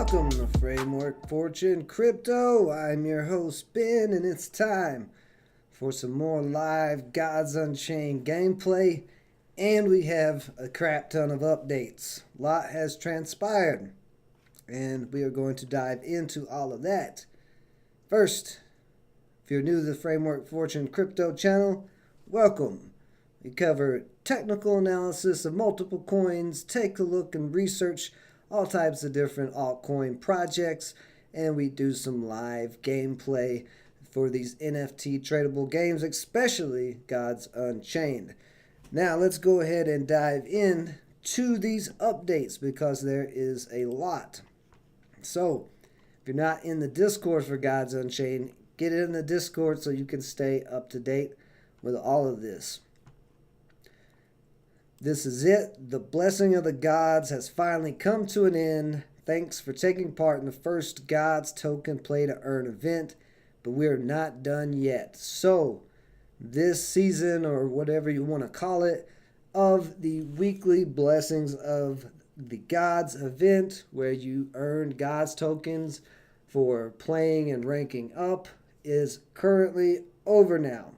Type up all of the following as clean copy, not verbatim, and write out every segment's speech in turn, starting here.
Welcome to Framework Fortune Crypto. I'm your host Ben, and it's time for some more live Gods Unchained gameplay. And we have a crap ton of updates. A lot has transpired, and we are going to dive into all of that. First, if you're new to the Framework Fortune Crypto channel, welcome. We cover technical analysis of multiple coins, take a look and research all types of different altcoin projects, and we do some live gameplay for these NFT tradable games, especially Gods Unchained. Now let's go ahead and dive in to these updates because there is a lot. So if you're not in the Discord for Gods Unchained, get in the Discord so you can stay up to date with all of this. This is it. The blessing of the gods has finally come to an end. Thanks for taking part in the first Gods Token Play to Earn event, but we're not done yet. So, this season, or whatever you want to call it, of the weekly blessings of the Gods event, where you earn Gods tokens for playing and ranking up, is currently over now.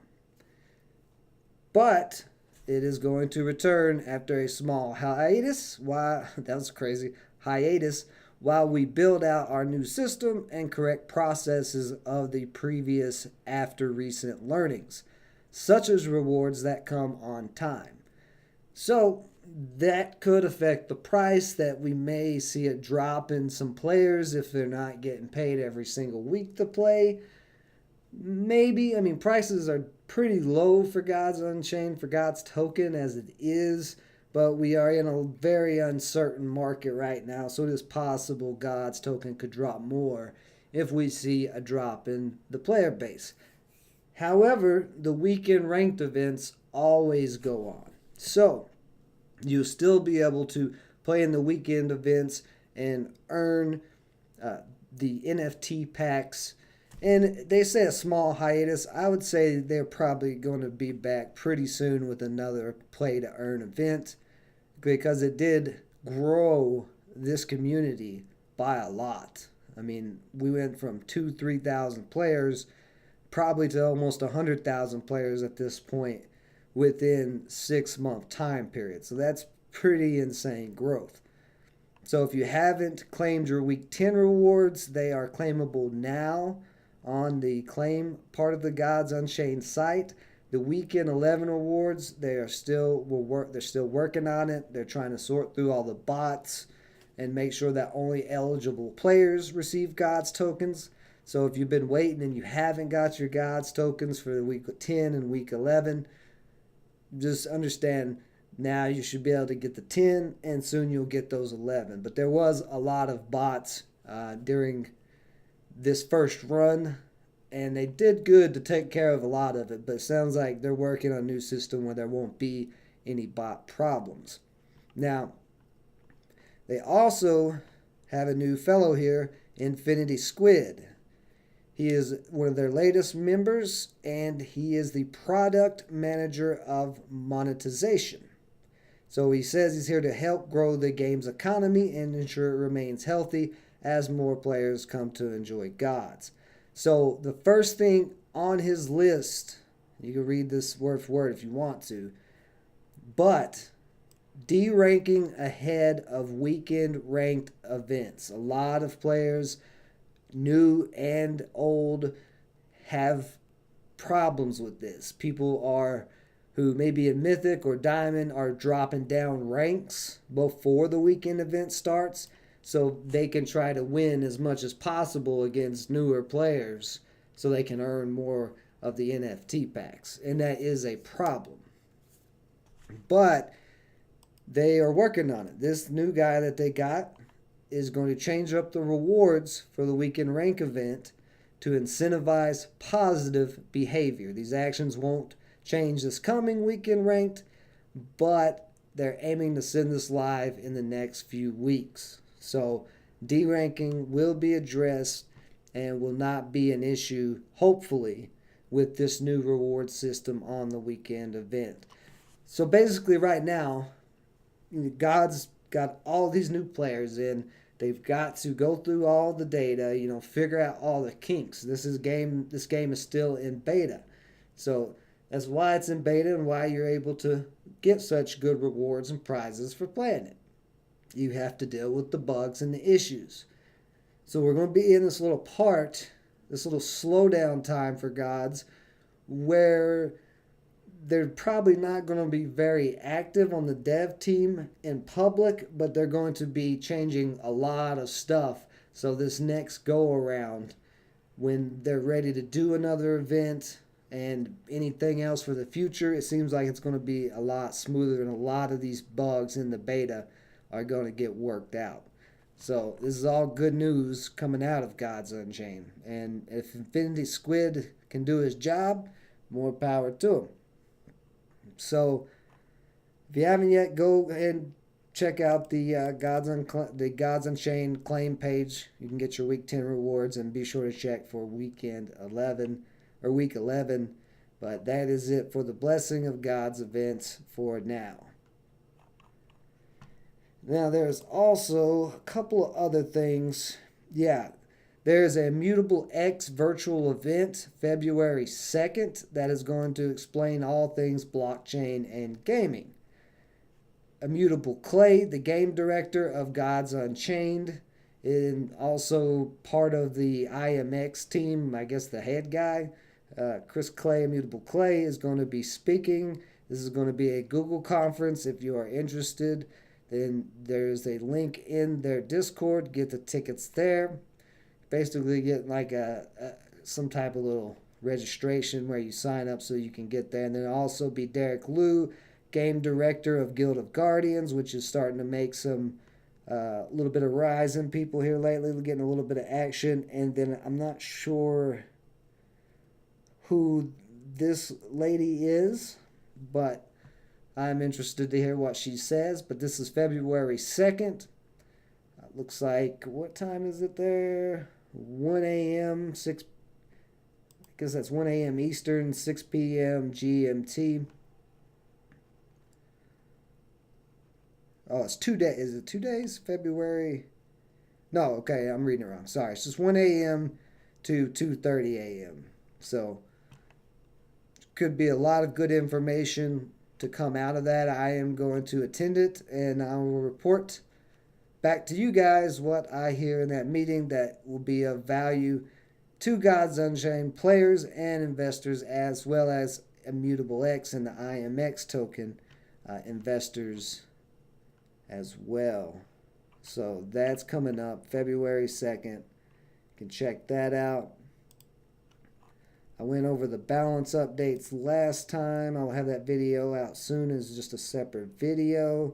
But it is going to return after a small hiatus. That was crazy. Hiatus while we build out our new system and correct processes of the previous after recent learnings, such as rewards that come on time. So that could affect the price, that we may see a drop in some players if they're not getting paid every single week to play. Maybe, prices are pretty low for Gods Unchained, for Gods Token as it is, but we are in a very uncertain market right now, so it is possible Gods Token could drop more if we see a drop in the player base. However, the weekend ranked events always go on, so you'll still be able to play in the weekend events and earn the NFT packs. And they say a small hiatus. I would say they're probably going to be back pretty soon with another play to earn event, because it did grow this community by a lot. We went from 3,000 players probably to almost 100,000 players at this point within 6-month time period. So that's pretty insane growth. So if you haven't claimed your week 10 rewards, they are claimable now on the claim part of the Gods Unchained site. The weekend 11 rewards, they're still working on it. They're trying to sort through all the bots and make sure that only eligible players receive Gods tokens. So if you've been waiting and you haven't got your Gods tokens for the week 10 and week 11, just understand now you should be able to get the 10, and soon you'll get those 11. But there was a lot of bots during this first run, and they did good to take care of a lot of it, but it sounds like they're working on a new system where there won't be any bot problems. Now, they also have a new fellow here, Infinity Squid. He is one of their latest members, and he is the product manager of monetization. So he says he's here to help grow the game's economy and ensure it remains healthy as more players come to enjoy Gods. So the first thing on his list, you can read this word for word if you want to, but deranking ahead of weekend ranked events. A lot of players, new and old, have problems with this. People who may be in Mythic or Diamond are dropping down ranks before the weekend event starts, so they can try to win as much as possible against newer players so they can earn more of the NFT packs. And that is a problem. But they are working on it. This new guy that they got is going to change up the rewards for the weekend rank event to incentivize positive behavior. These actions won't change this coming weekend ranked, but they're aiming to send this live in the next few weeks. So deranking will be addressed and will not be an issue, hopefully, with this new reward system on the weekend event. So basically right now, God's got all these new players in They've got to go through all the data, figure out all the kinks. This game is still in beta. So that's why it's in beta and why you're able to get such good rewards and prizes for playing it. You have to deal with the bugs and the issues. So we're going to be in this little part, this little slowdown time for Gods, where they're probably not going to be very active on the dev team in public, but they're going to be changing a lot of stuff. So this next go around, when they're ready to do another event and anything else for the future, it seems like it's going to be a lot smoother, and a lot of these bugs in the beta are going to get worked out. So this is all good news coming out of Gods Unchained. And if Infinity Squid can do his job, more power to him. So if you haven't yet, go ahead and check out the Gods Unchained claim page. You can get your week 10 rewards, and be sure to check for week 11. But that is it for the Blessing of Gods events for now. Now there's also a couple of other things. Yeah, there's a Immutable X virtual event February 2nd that is going to explain all things blockchain and gaming. Immutable Clay, the game director of Gods Unchained, and also part of the IMX team, I guess the head guy, Chris Clay, Immutable Clay, is going to be speaking. This is going to be a Google conference. If you are interested, then there's a link in their Discord. Get the tickets there. Basically get like some type of little registration where you sign up so you can get there. And then also be Derek Liu, game director of Guild of Guardians, which is starting to make some little bit of rise in people here lately, getting a little bit of action. And then I'm not sure who this lady is, but I'm interested to hear what she says. But this is February 2nd. Looks like, what time is it there? 1 a.m., 6, I guess that's 1 a.m. Eastern, 6 p.m. GMT. Oh, it's 2 days. Is it 2 days? February? No, okay, I'm reading it wrong. Sorry, it's just 1 a.m. to 2:30 a.m. So, could be a lot of good information to come out of that. I am going to attend it, and I will report back to you guys what I hear in that meeting that will be of value to Gods Unchained players and investors, as well as Immutable X and the IMX token investors as well. So that's coming up February 2nd. You can check that out. I went over the balance updates last time. I'll have that video out soon as just a separate video.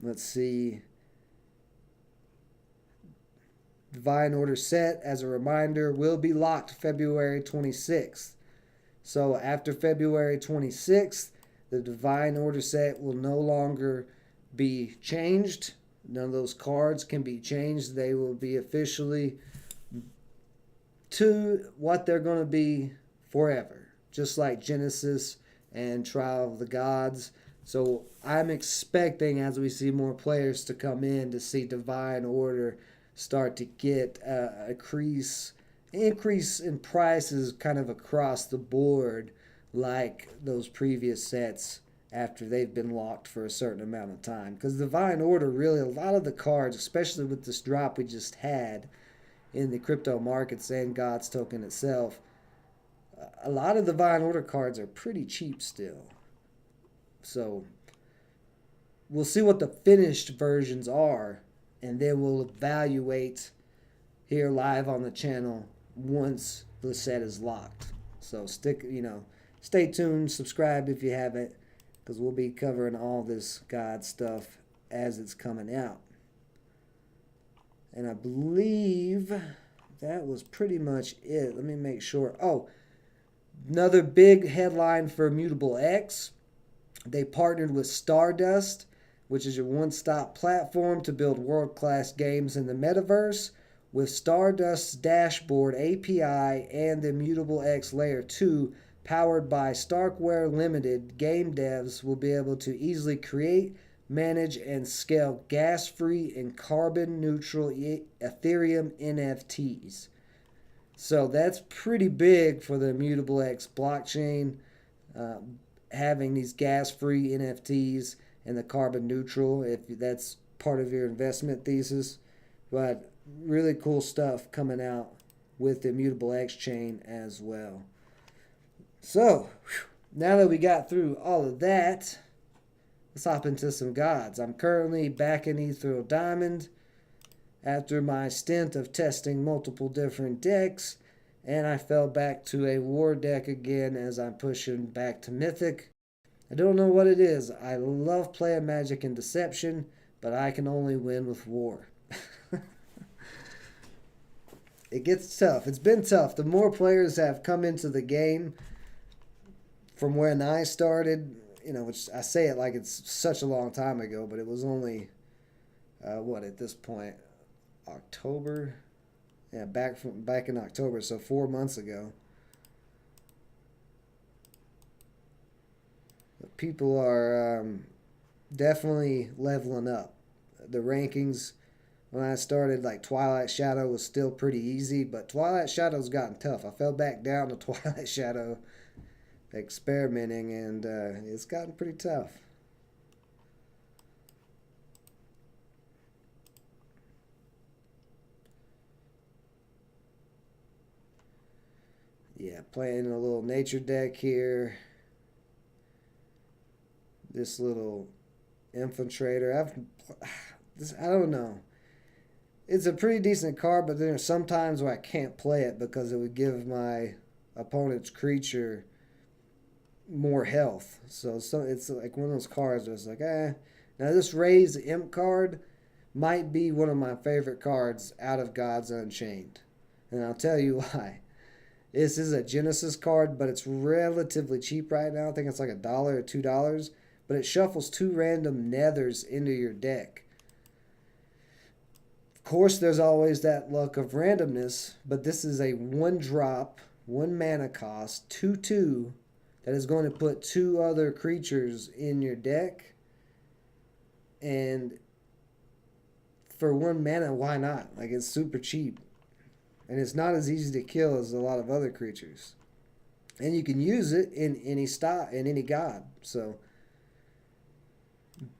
Let's see. Divine Order set, as a reminder, will be locked February 26th. So after February 26th, the Divine Order set will no longer be changed. None of those cards can be changed. They will be officially to what they're going to be forever. Just like Genesis and Trial of the Gods. So I'm expecting, as we see more players to come in, to see Divine Order start to get increase in prices kind of across the board, like those previous sets after they've been locked for a certain amount of time. Because Divine Order, really, a lot of the cards, especially with this drop we just had in the crypto markets and God's token itself, a lot of Divine Order cards are pretty cheap still. So we'll see what the finished versions are, and then we'll evaluate here live on the channel once the set is locked. So stay tuned, subscribe if you haven't, because we'll be covering all this God stuff as it's coming out. And I believe that was pretty much it. Let me make sure. Oh, another big headline for Immutable X. They partnered with Stardust, which is your one-stop platform to build world-class games in the metaverse. With Stardust's dashboard API and the Immutable X Layer 2 powered by Starkware Limited, game devs will be able to easily create, manage and scale gas-free and carbon-neutral Ethereum NFTs. So that's pretty big for the Immutable X blockchain, uh, having these gas-free NFTs and the carbon-neutral, if that's part of your investment thesis. But really cool stuff coming out with the Immutable X chain as well. So, now that we got through all of that, let's hop into some gods. I'm currently back in Ethereum Diamond after my stint of testing multiple different decks, and I fell back to a war deck again as I'm pushing back to Mythic. I don't know what it is. I love playing Magic and Deception, but I can only win with war. It gets tough. It's been tough. The more players have come into the game from when I started, which I say it like it's such a long time ago, but it was only, at this point, October? Yeah, back in October, so 4 months ago. People are definitely leveling up. The rankings, when I started, like Twilight Shadow was still pretty easy, but Twilight Shadow's gotten tough. I fell back down to Twilight Shadow experimenting, and it's gotten pretty tough. Yeah, playing a little nature deck here. This little infiltrator. I don't know. It's a pretty decent card, but there's some times where I can't play it because it would give my opponent's creature more health. So it's like one of those cards where it's like, eh. Now this Raise Imp card might be one of my favorite cards out of Gods Unchained. And I'll tell you why. This is a Genesis card, but it's relatively cheap right now. I think it's like $1 or $2. But it shuffles 2 random nethers into your deck. Of course, there's always that luck of randomness, but this is a 1-drop, 1 mana cost, 2/2 that is going to put 2 other creatures in your deck. And for 1 mana, why not? Like, it's super cheap. And it's not as easy to kill as a lot of other creatures. And you can use it in any style, in any god. So,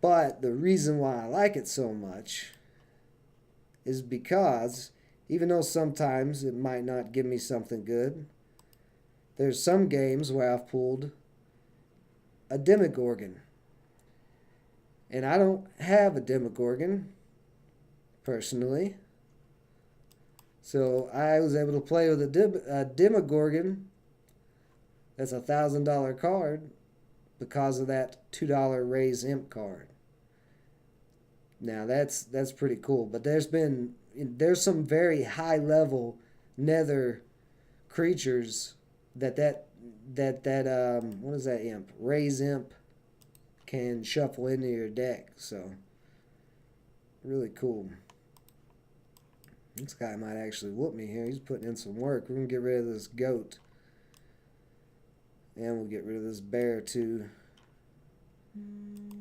but the reason why I like it so much is because even though sometimes it might not give me something good, there's some games where I've pulled a Demogorgon. And I don't have a Demogorgon, personally. So I was able to play with a Demogorgon that's a $1,000 card because of that $2 Raise Imp card. Now that's pretty cool. But there's some very high level nether creatures that what is that imp? Raise Imp can shuffle into your deck. So really cool. This guy might actually whoop me here. He's putting in some work. We're going to get rid of this goat. And we'll get rid of this bear too.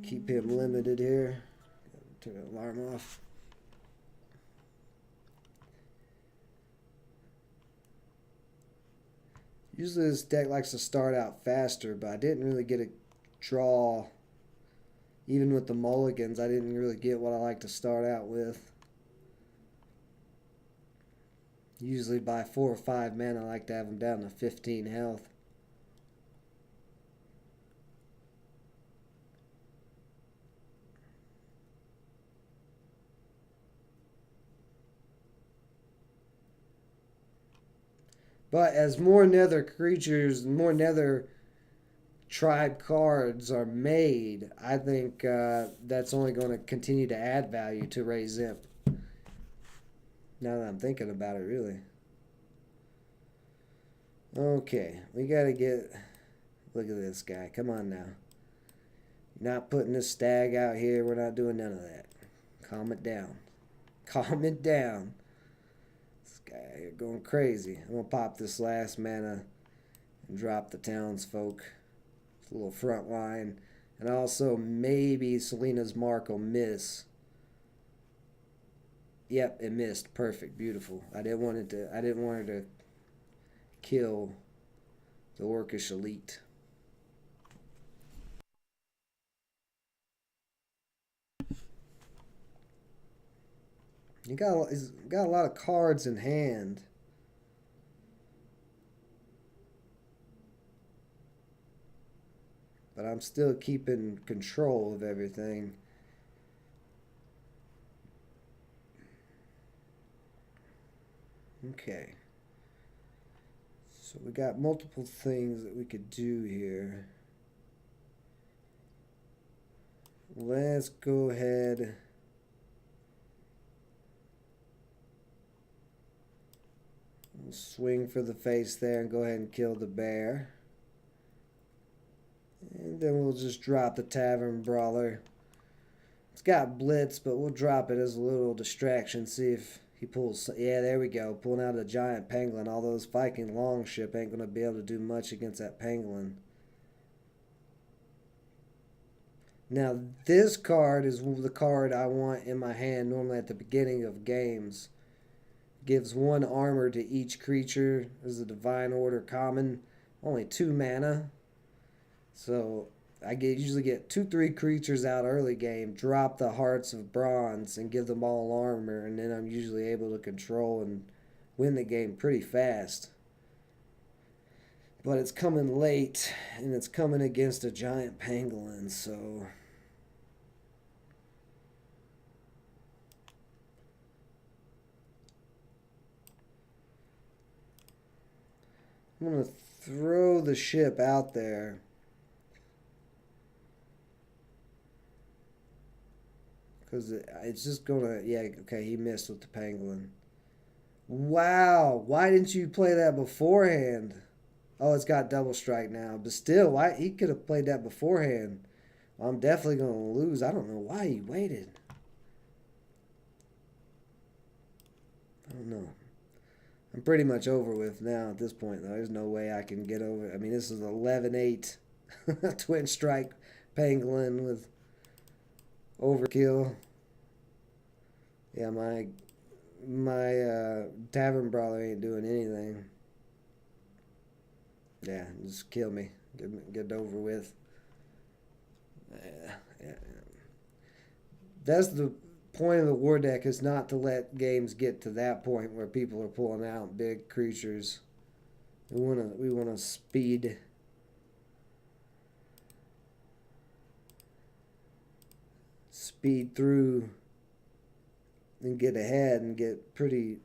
Keep him limited here. Turn the alarm off. Usually this deck likes to start out faster, but I didn't really get a draw. Even with the mulligans, I didn't really get what I like to start out with. Usually by 4 or 5 men, I like to have them down to 15 health. But as more nether creatures, more nether tribe cards are made, I think that's only going to continue to add value to Raise Imp. Now that I'm thinking about it, really. Okay, we got to get... Look at this guy. Come on now. You're not putting this stag out here. We're not doing none of that. Calm it down. Calm it down. This guy here going crazy. I'm going to pop this last mana and drop the townsfolk. It's a little front line. And also maybe Selena's Mark will miss. Yep, it missed. Perfect. Beautiful. I didn't want her to kill the Orcish elite. He's got a lot of cards in hand. But I'm still keeping control of everything. Okay. So we got multiple things that we could do here. Let's go ahead. We'll swing for the face there and go ahead and kill the bear. And then we'll just drop the Tavern Brawler. It's got Blitz, but we'll drop it as a little distraction. See if he pulls. Yeah, there we go. Pulling out a giant pangolin. Although this Viking longship ain't going to be able to do much against that pangolin. Now, this card is the card I want in my hand normally at the beginning of games. Gives 1 armor to each creature. This is a Divine Order common. Only 2 mana. So I usually get 2-3 creatures out early game, drop the Hearts of Bronze, and give them all armor, and then I'm usually able to control and win the game pretty fast. But it's coming late, and it's coming against a giant pangolin, so I'm going to throw the ship out there. Because it's just going to... Yeah, okay, he missed with the pangolin. Wow, why didn't you play that beforehand? Oh, it's got double strike now. But still, why he could have played that beforehand. I'm definitely going to lose. I don't know why he waited. I don't know. I'm pretty much over with now at this point, though. There's no way I can get over it. I mean, this is 11-8 twin strike pangolin with overkill. Yeah, my Tavern Brawler ain't doing anything. Yeah, just kill me. Get it over with. Yeah. That's the point of the war deck, is not to let games get to that point where people are pulling out big creatures. We wanna speed through and get ahead and get pretty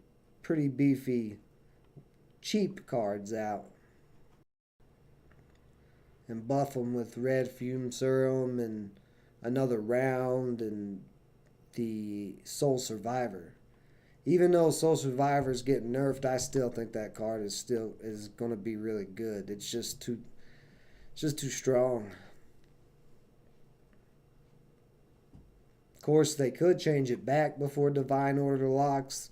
beefy cheap cards out and buff them with red fume serum and another round and the Soul Survivor. Even though Soul Survivor is getting nerfed, I still think that card is going to be really good. It's just too strong. Of course, they could change it back before Divine Order locks.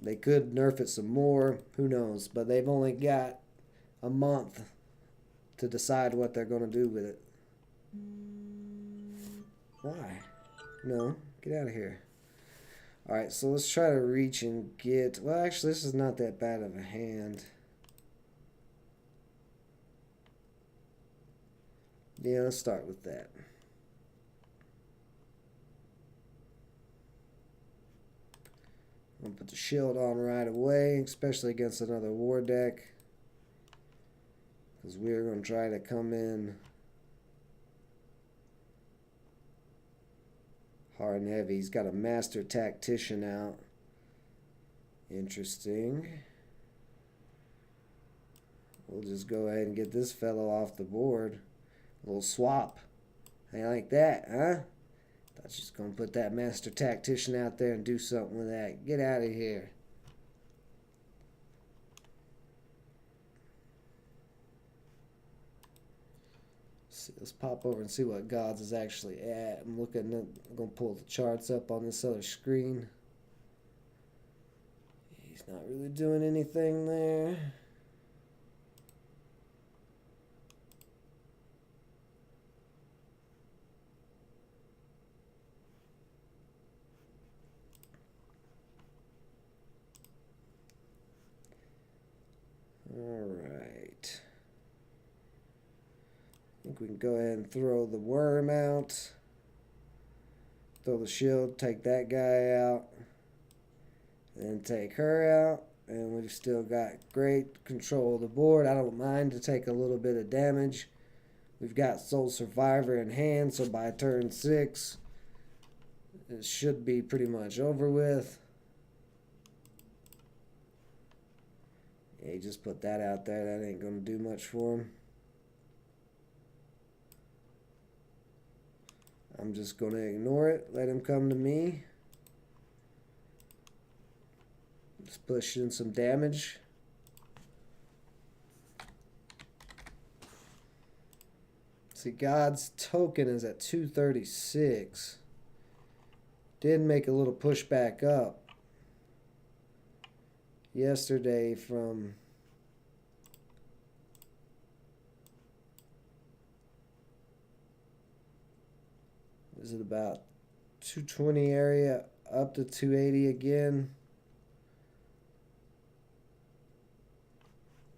They could nerf it some more. Who knows? But they've only got a month to decide what they're going to do with it. Why? No. Get out of here. Alright, so let's try to reach and get... Well, actually, this is not that bad of a hand. Yeah, let's start with that. I'm going to put the shield on right away, especially against another war deck. Because we're going to try to come in hard and heavy. He's got a Master Tactician out. Interesting. We'll just go ahead and get this fellow off the board. A little swap. How you like that, huh? Thought she's going to put that Master Tactician out there and do something with that. Get out of here. Let's pop over and see what Gods is actually at. I'm going to pull the charts up on this other screen. He's not really doing anything there. think we can go ahead and throw the worm out. Throw the shield, take that guy out. Then take her out. And we've still got great control of the board. I don't mind to take a little bit of damage. We've got Soul Survivor in hand, so by turn 6, it should be pretty much over with. Yeah, he just put that out there. That ain't going to do much for him. I'm just going to ignore it. Let him come to me. Just push in some damage. See, God's token is at 236. Did make a little push back up yesterday from is it about 220 area up to 280 again.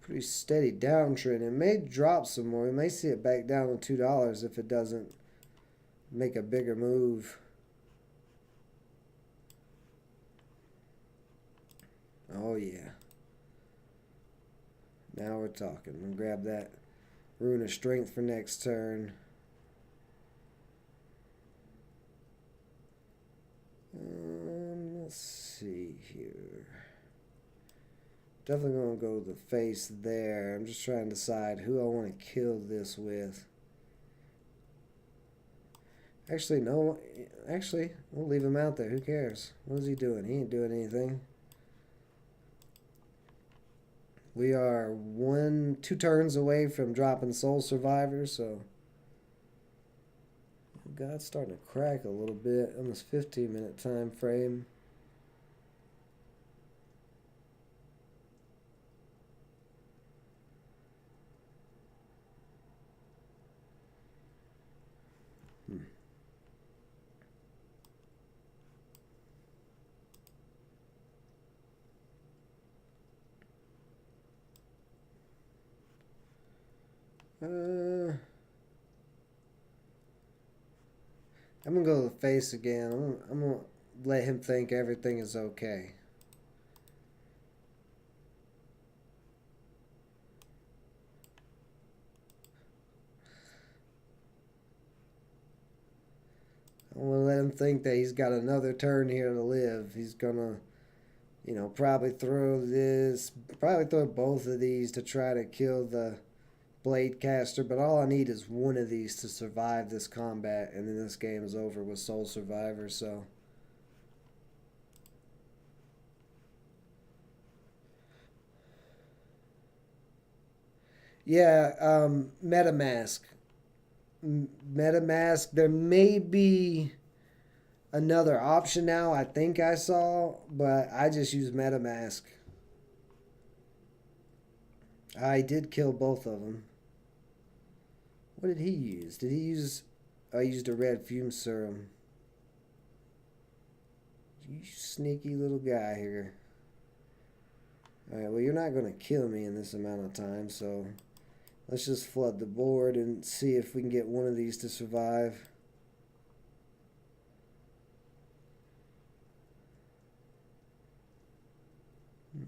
Pretty steady downtrend. It may drop some more. We may see it back down to $2 if it doesn't make a bigger move. Oh yeah. Now we're talking. I'm gonna grab that Rune of Strength for next turn. Let's see here. Definitely going to go the face there. I'm just trying to decide who I want to kill this with. Actually, no. Actually, we'll leave him out there. Who cares? What is he doing? He ain't doing anything. We are 2 turns away from dropping Soul Survivor, so God's starting to crack a little bit on this 15-minute time frame. I'm going to go to the face again. I'm going to let him think everything is okay. I want to let him think that he's got another turn here to live. He's going to, you know, probably throw both of these to try to kill the Blade Caster, but all I need is one of these to survive this combat, and then this game is over with Soul Survivor, so. Yeah, MetaMask. MetaMask, there may be another option now, I think I saw, but I just use MetaMask. I did kill both of them. What did he use? Did he use... I used a red fume serum. You sneaky little guy here. Alright, well, you're not going to kill me in this amount of time, so let's just flood the board and see if we can get one of these to survive.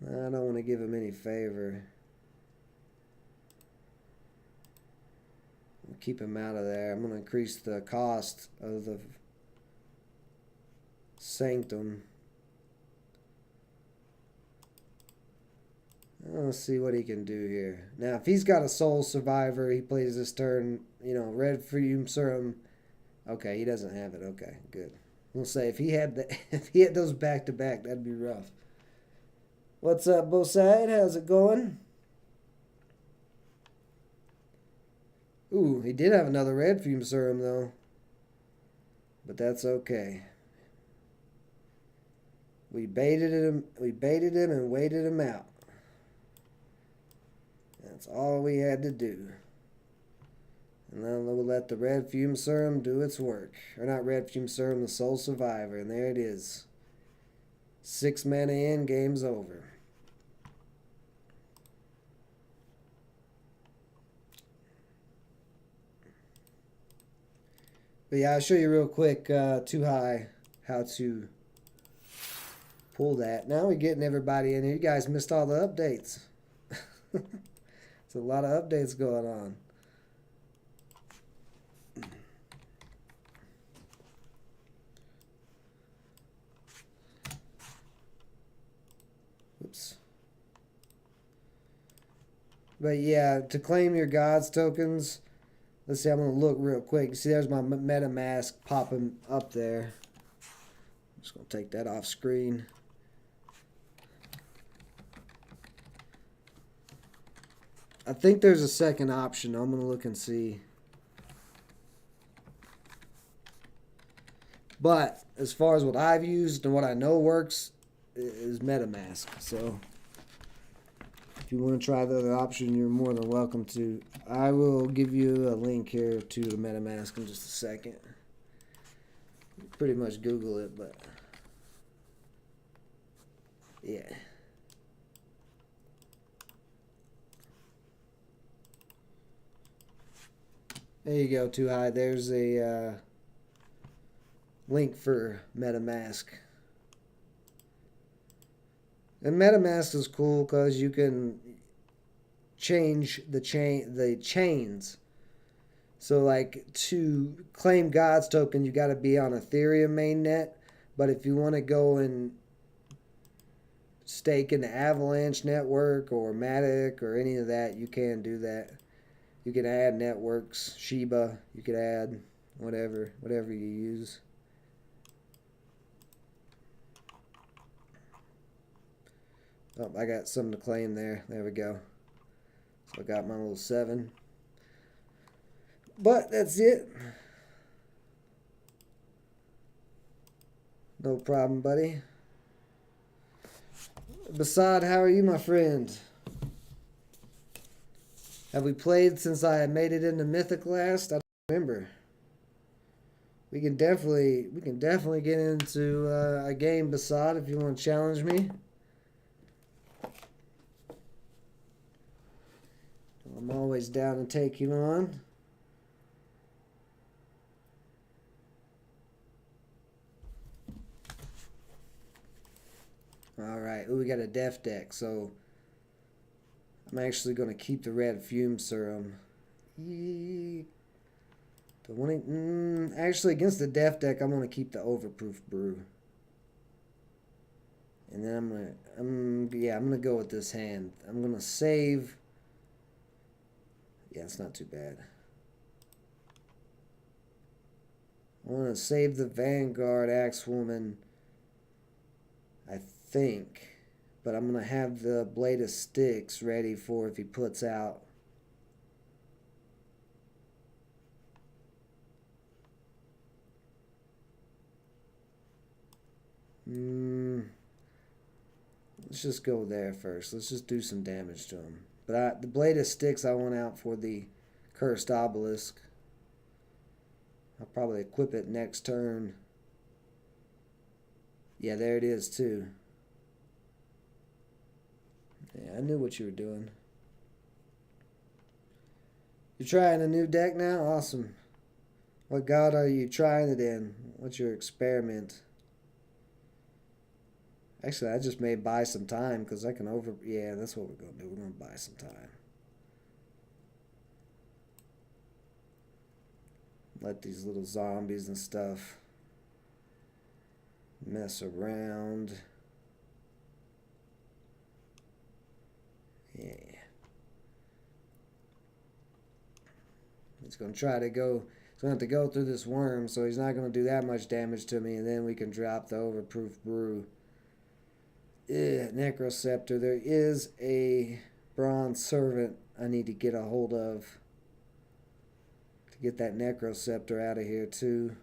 I don't want to give him any favor. Keep him out of there. I'm going to increase the cost of the Sanctum. Let's see what he can do here. Now, if he's got a Soul Survivor, he plays this turn, you know, Red Fume Serum. Okay, he doesn't have it. Okay, good. We'll say if he had those back to back, that'd be rough. What's up, Boside? How's it going? Ooh, he did have another Red Fume Serum, though. But that's okay. We baited him and waited him out. That's all we had to do. And then we'll let the Red Fume Serum do its work. Or not Red Fume Serum, the Soul Survivor. And there it is. 6 mana in, game's over. But yeah, I'll show you real quick, too high, how to pull that. Now we're getting everybody in here. You guys missed all the updates. It's a lot of updates going on. Oops. But yeah, to claim your Gods tokens, let's see, I'm going to look real quick. See, there's my MetaMask popping up there. I'm just going to take that off screen. I think there's a second option. I'm going to look and see. But as far as what I've used and what I know works is MetaMask. So if you want to try the other option, you're more than welcome to. I will give you a link here to the MetaMask in just a second. Pretty much Google it, but yeah. There you go, too high. There's a link for MetaMask. And MetaMask is cool because you can change the chains. So like to claim God's token, you got to be on Ethereum mainnet. But if you want to go and stake in the Avalanche network or Matic or any of that, you can do that. You can add networks, Shiba. You could add whatever you use. Oh, I got something to claim there. There we go. So I got my little 7. But that's it. No problem, buddy. Basad, how are you, my friend? Have we played since I made it into Mythic last? I don't remember. We can definitely get into a game, Basad, if you want to challenge me. I'm always down to take you on. Alright, we got a Def deck, so I'm actually going to keep the red fume serum. Actually, against the Def deck, I'm going to keep the overproof brew. And then I'm gonna go with this hand. I'm gonna save. Yeah, it's not too bad. I want to save the Vanguard Axewoman, I think. But I'm going to have the Blade of Sticks ready for if he puts out. Let's just go there first. Let's just do some damage to him. But the Blade of Sticks I want out for the Cursed Obelisk. I'll probably equip it next turn. Yeah, there it is too. Yeah, I knew what you were doing. You're trying a new deck now? Awesome. What god are you trying it in? What's your experiment? Actually, I just may buy some time because I can Yeah, that's what we're going to do. We're going to buy some time. Let these little zombies and stuff mess around. Yeah. He's going to try to go... He's going to have to go through this worm, so he's not going to do that much damage to me, and then we can drop the overproof brew. Necroceptor. There is a bronze servant I need to get a hold of to get that Necroceptor out of here too.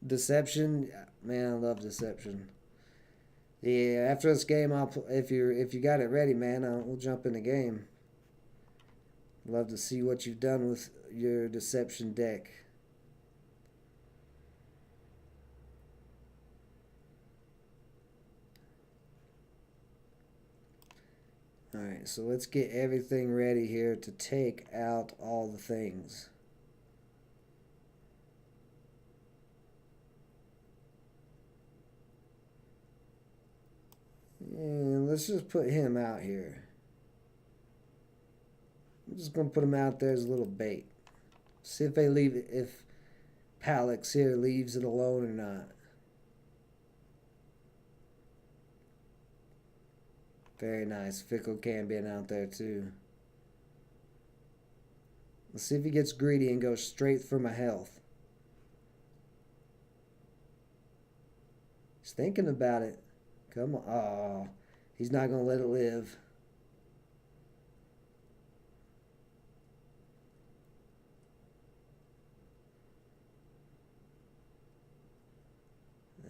Deception, man, I love Deception. Yeah, after this game, if you got it ready, man, we'll jump in the game. Love to see what you've done with your Deception deck. Alright, so let's get everything ready here to take out all the things. And let's just put him out here. I'm just gonna put him out there as a little bait. See if they leave it, if Palix here leaves it alone or not. Very nice. Fickle Cambion out there too. Let's see if he gets greedy and goes straight for my health. He's thinking about it. Come on. Oh, he's not going to let it live.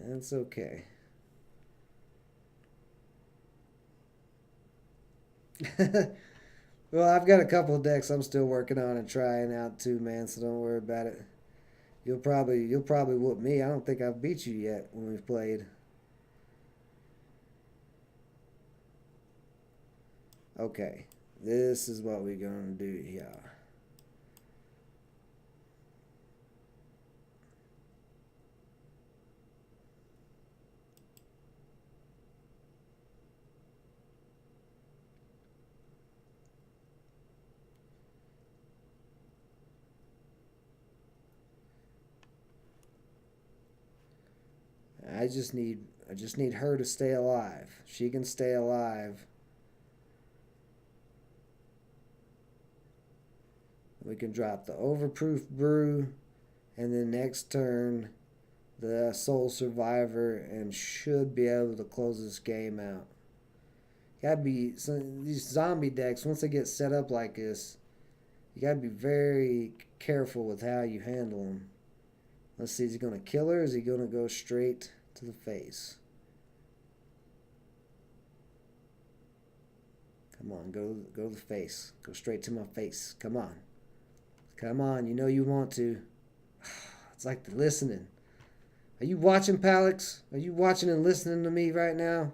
That's okay. Well, I've got a couple of decks I'm still working on and trying out too, man, so don't worry about it. You'll probably whoop me. I don't think I've beat you yet when we've played. Okay. This is what we're going to do here. I just need her to stay alive. She can stay alive. We can drop the Overproof Brew, and then next turn the Soul Survivor, and should be able to close this game out. Gotta be these zombie decks, once they get set up like this, you gotta be very careful with how you handle them. Let's see, is he gonna kill her? Or is he gonna go straight to the face? Come on, go to the face. Go straight to my face. Come on. Come on, you know you want to. It's like the listening. Are you watching, Palix? Are you watching and listening to me right now?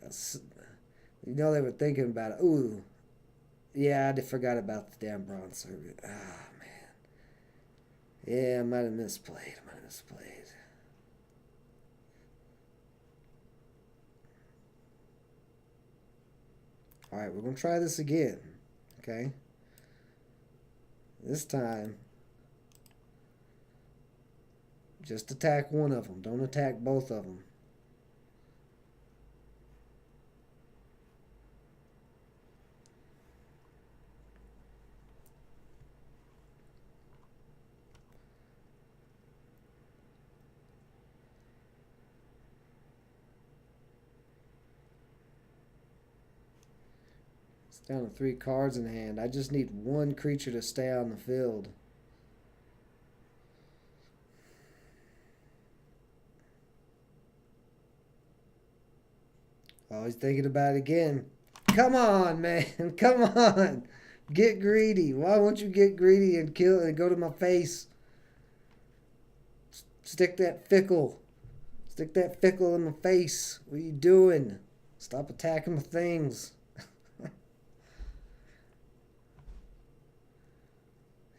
You know they were thinking about it. Ooh. Yeah, I forgot about the damn bronze circuit. Ah, man. Yeah, I might have misplayed. Alright, we're going to try this again. Okay? This time, just attack one of them. Don't attack both of them. It's down to 3 cards in hand. I just need one creature to stay on the field. Oh, he's thinking about it again. Come on, man. Come on. Get greedy. Why won't you get greedy and kill and go to my face? Stick that fickle. Stick that fickle in my face. What are you doing? Stop attacking my things.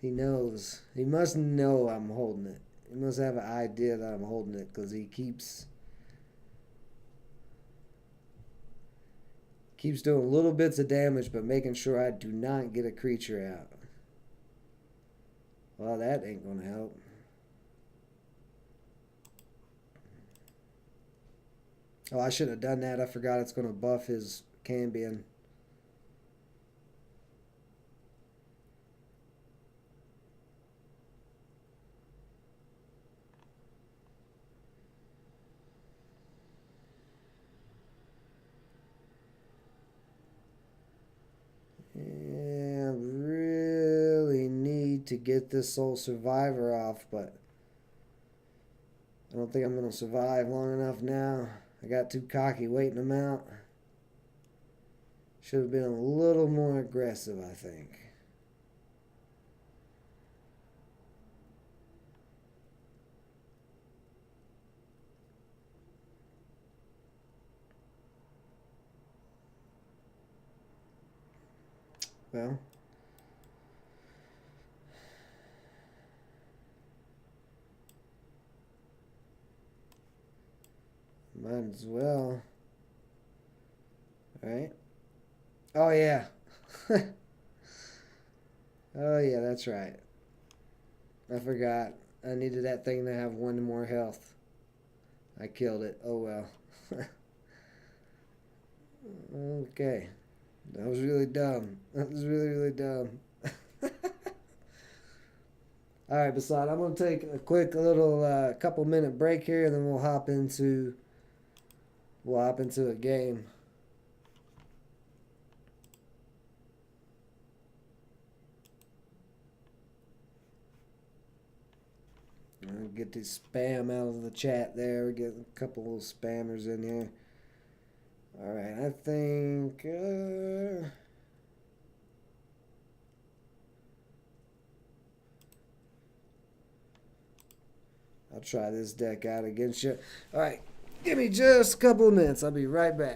He knows. He must know I'm holding it. He must have an idea that I'm holding it because he keeps doing little bits of damage but making sure I do not get a creature out. Well, that ain't going to help. Oh, I should have done that. I forgot it's going to buff his Cambion. Yeah, I really need to get this Soul Survivor off, but I don't think I'm going to survive long enough now. I got too cocky waiting him out. Should have been a little more aggressive, I think. Well, might Might as well. Right? Oh, yeah. Oh, yeah, that's right. I forgot. I needed that thing to have one more health. I killed it. Oh, well. Okay. That was really dumb. That was really, really dumb. All right, Basad, I'm gonna take a quick little couple minute break here, and then we'll hop into a game. Get this spam out of the chat there. We get a couple little spammers in here. All right, I think. I'll try this deck out against you. All right, give me just a couple of minutes. I'll be right back.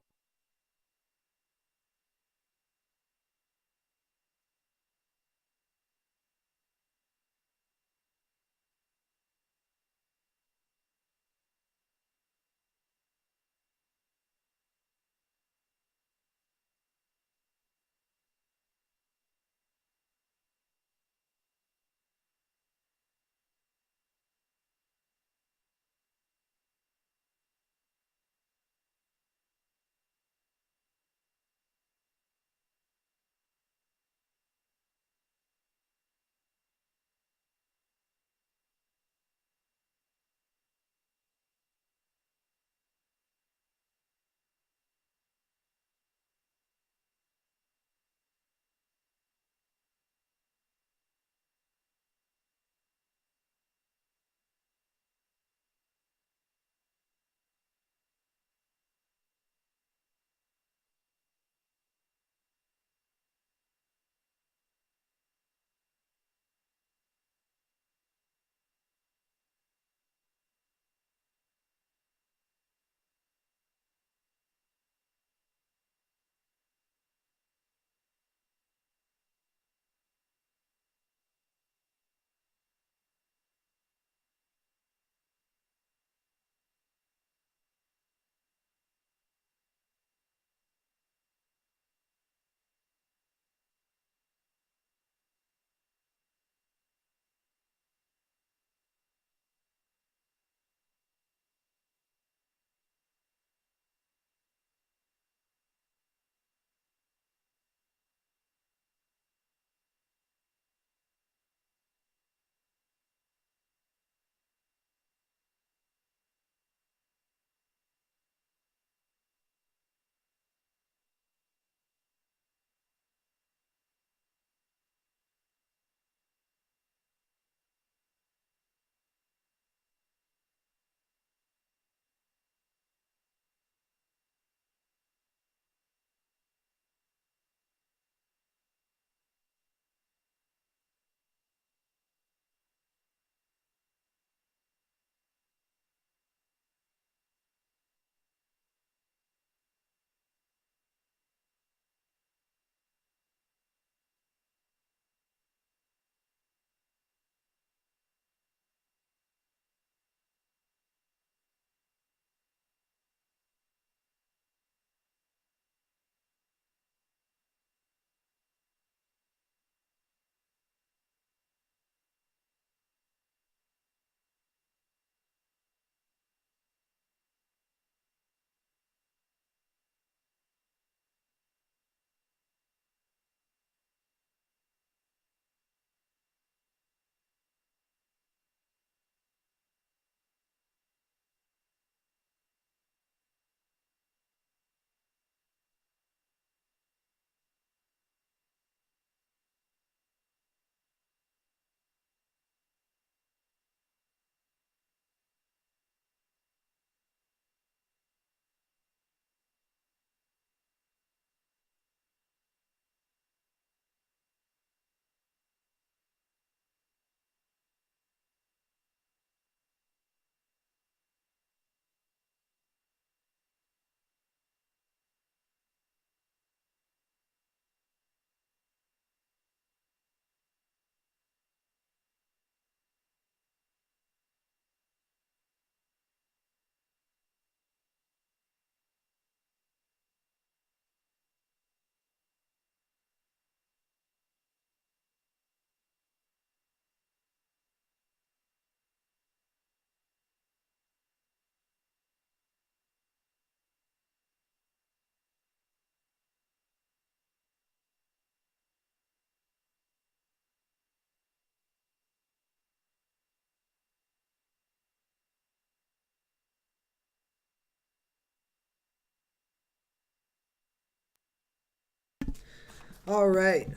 All right,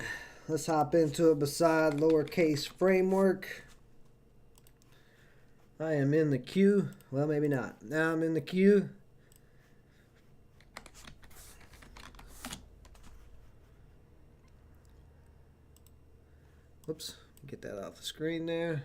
let's hop into it beside lowercase framework. I am in the queue. Well, maybe not. Now I'm in the queue. Whoops, get that off the screen there.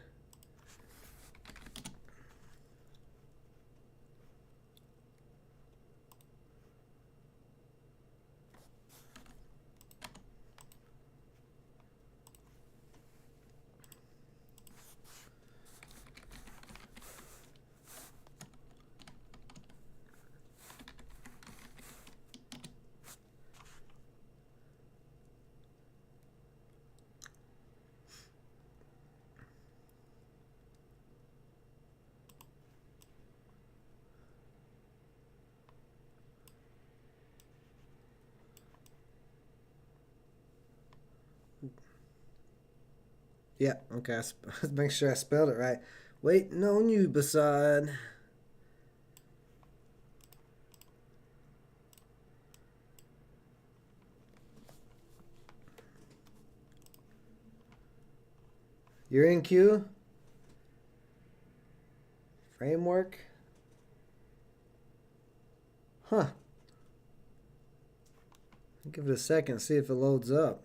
Yeah, okay. Let's make sure I spelled it right. Waiting on you, Basad. You're in queue. Framework. Huh. Give it a second, see if it loads up.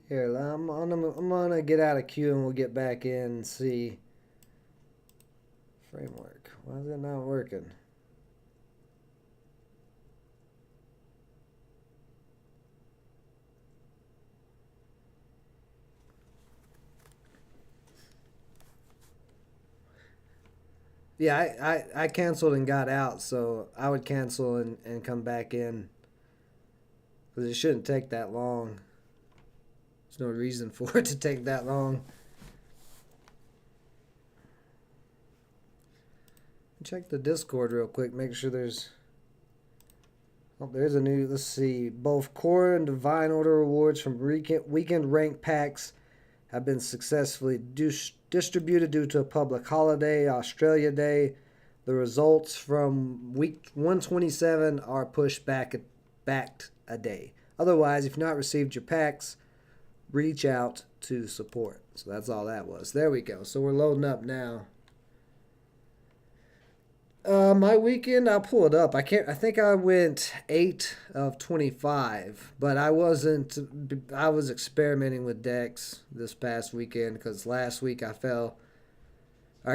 Here, I'm gonna get out of queue and we'll get back in and see. Framework. Why is it not working? Yeah, I canceled and got out, so I would cancel and come back in. Because it shouldn't take that long. There's no reason for it to take that long. Check the Discord real quick, make sure there's... Oh, there's a new... Let's see. Both Core and Divine Order rewards from weekend rank packs have been successfully distributed due to a public holiday, Australia Day. The results from week 127 are pushed back a day. Otherwise, if you've not received your packs, reach out to support. So that's all that was. There we go. So we're loading up now. My weekend, I'll pull it up. I think I went 8 of 25, but I wasn't. I was experimenting with decks this past weekend because last week I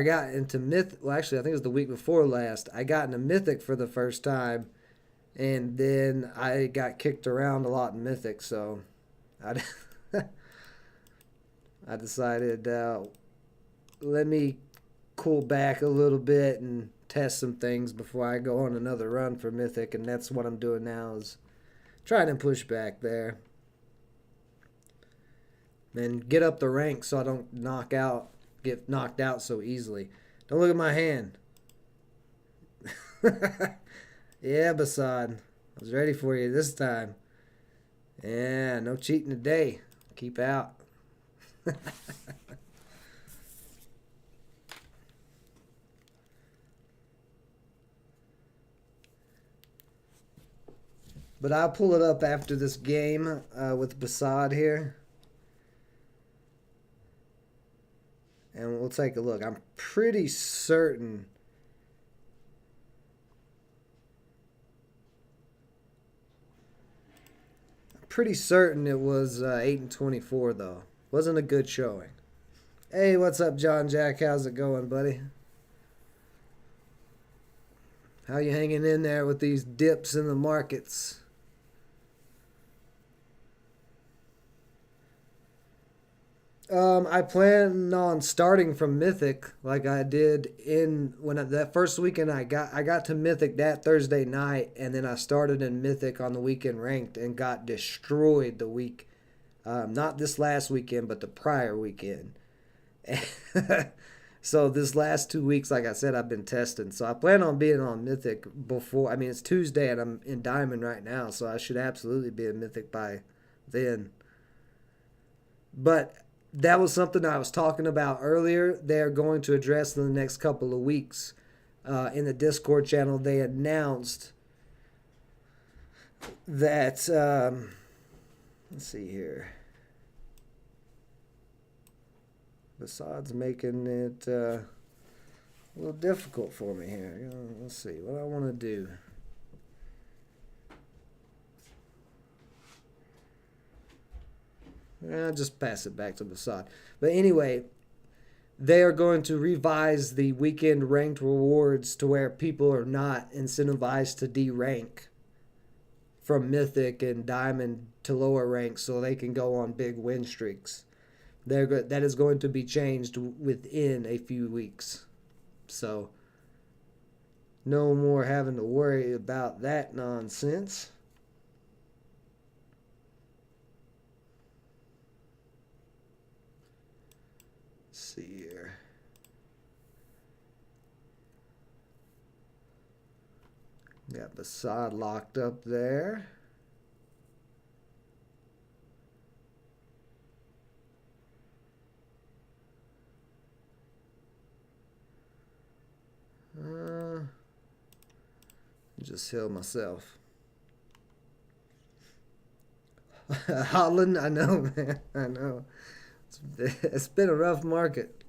got into Myth. Well, actually, I think it was the week before last. I got into Mythic for the first time, and then I got kicked around a lot in Mythic. So, I I decided let me cool back a little bit and test some things before I go on another run for Mythic, and that's what I'm doing now, is trying to push back there and get up the rank so I don't get knocked out so easily. Don't look at my hand. Yeah, Basad, I was ready for you this time. Yeah, no cheating today. Keep out. But I'll pull it up after this game with Basad here. And we'll take a look. I'm pretty certain. Pretty certain it was 8 and 24 though. Wasn't a good showing. Hey, what's up, John Jack? How's it going, buddy? How you hanging in there with these dips in the markets? I plan on starting from Mythic like I did that first weekend. I got to Mythic that Thursday night, and then I started in Mythic on the weekend ranked and got destroyed the week, not this last weekend, but the prior weekend. So this last 2 weeks, like I said, I've been testing. So I plan on being on Mythic before. I mean, it's Tuesday and I'm in Diamond right now, so I should absolutely be in Mythic by then. But that was something I was talking about earlier. They're going to address in the next couple of weeks. In the Discord channel, they announced that. Let's see here. Besides making it a little difficult for me here. Let's see what I want to do. I'll just pass it back to Basad. But anyway, they are going to revise the weekend ranked rewards to where people are not incentivized to de-rank from Mythic and Diamond to lower ranks so they can go on big win streaks. That is going to be changed within a few weeks. So, no more having to worry about that nonsense. Let's see here. Got Basad locked up there. Just heal myself. Holland, I know, man. I know. It's been a rough market.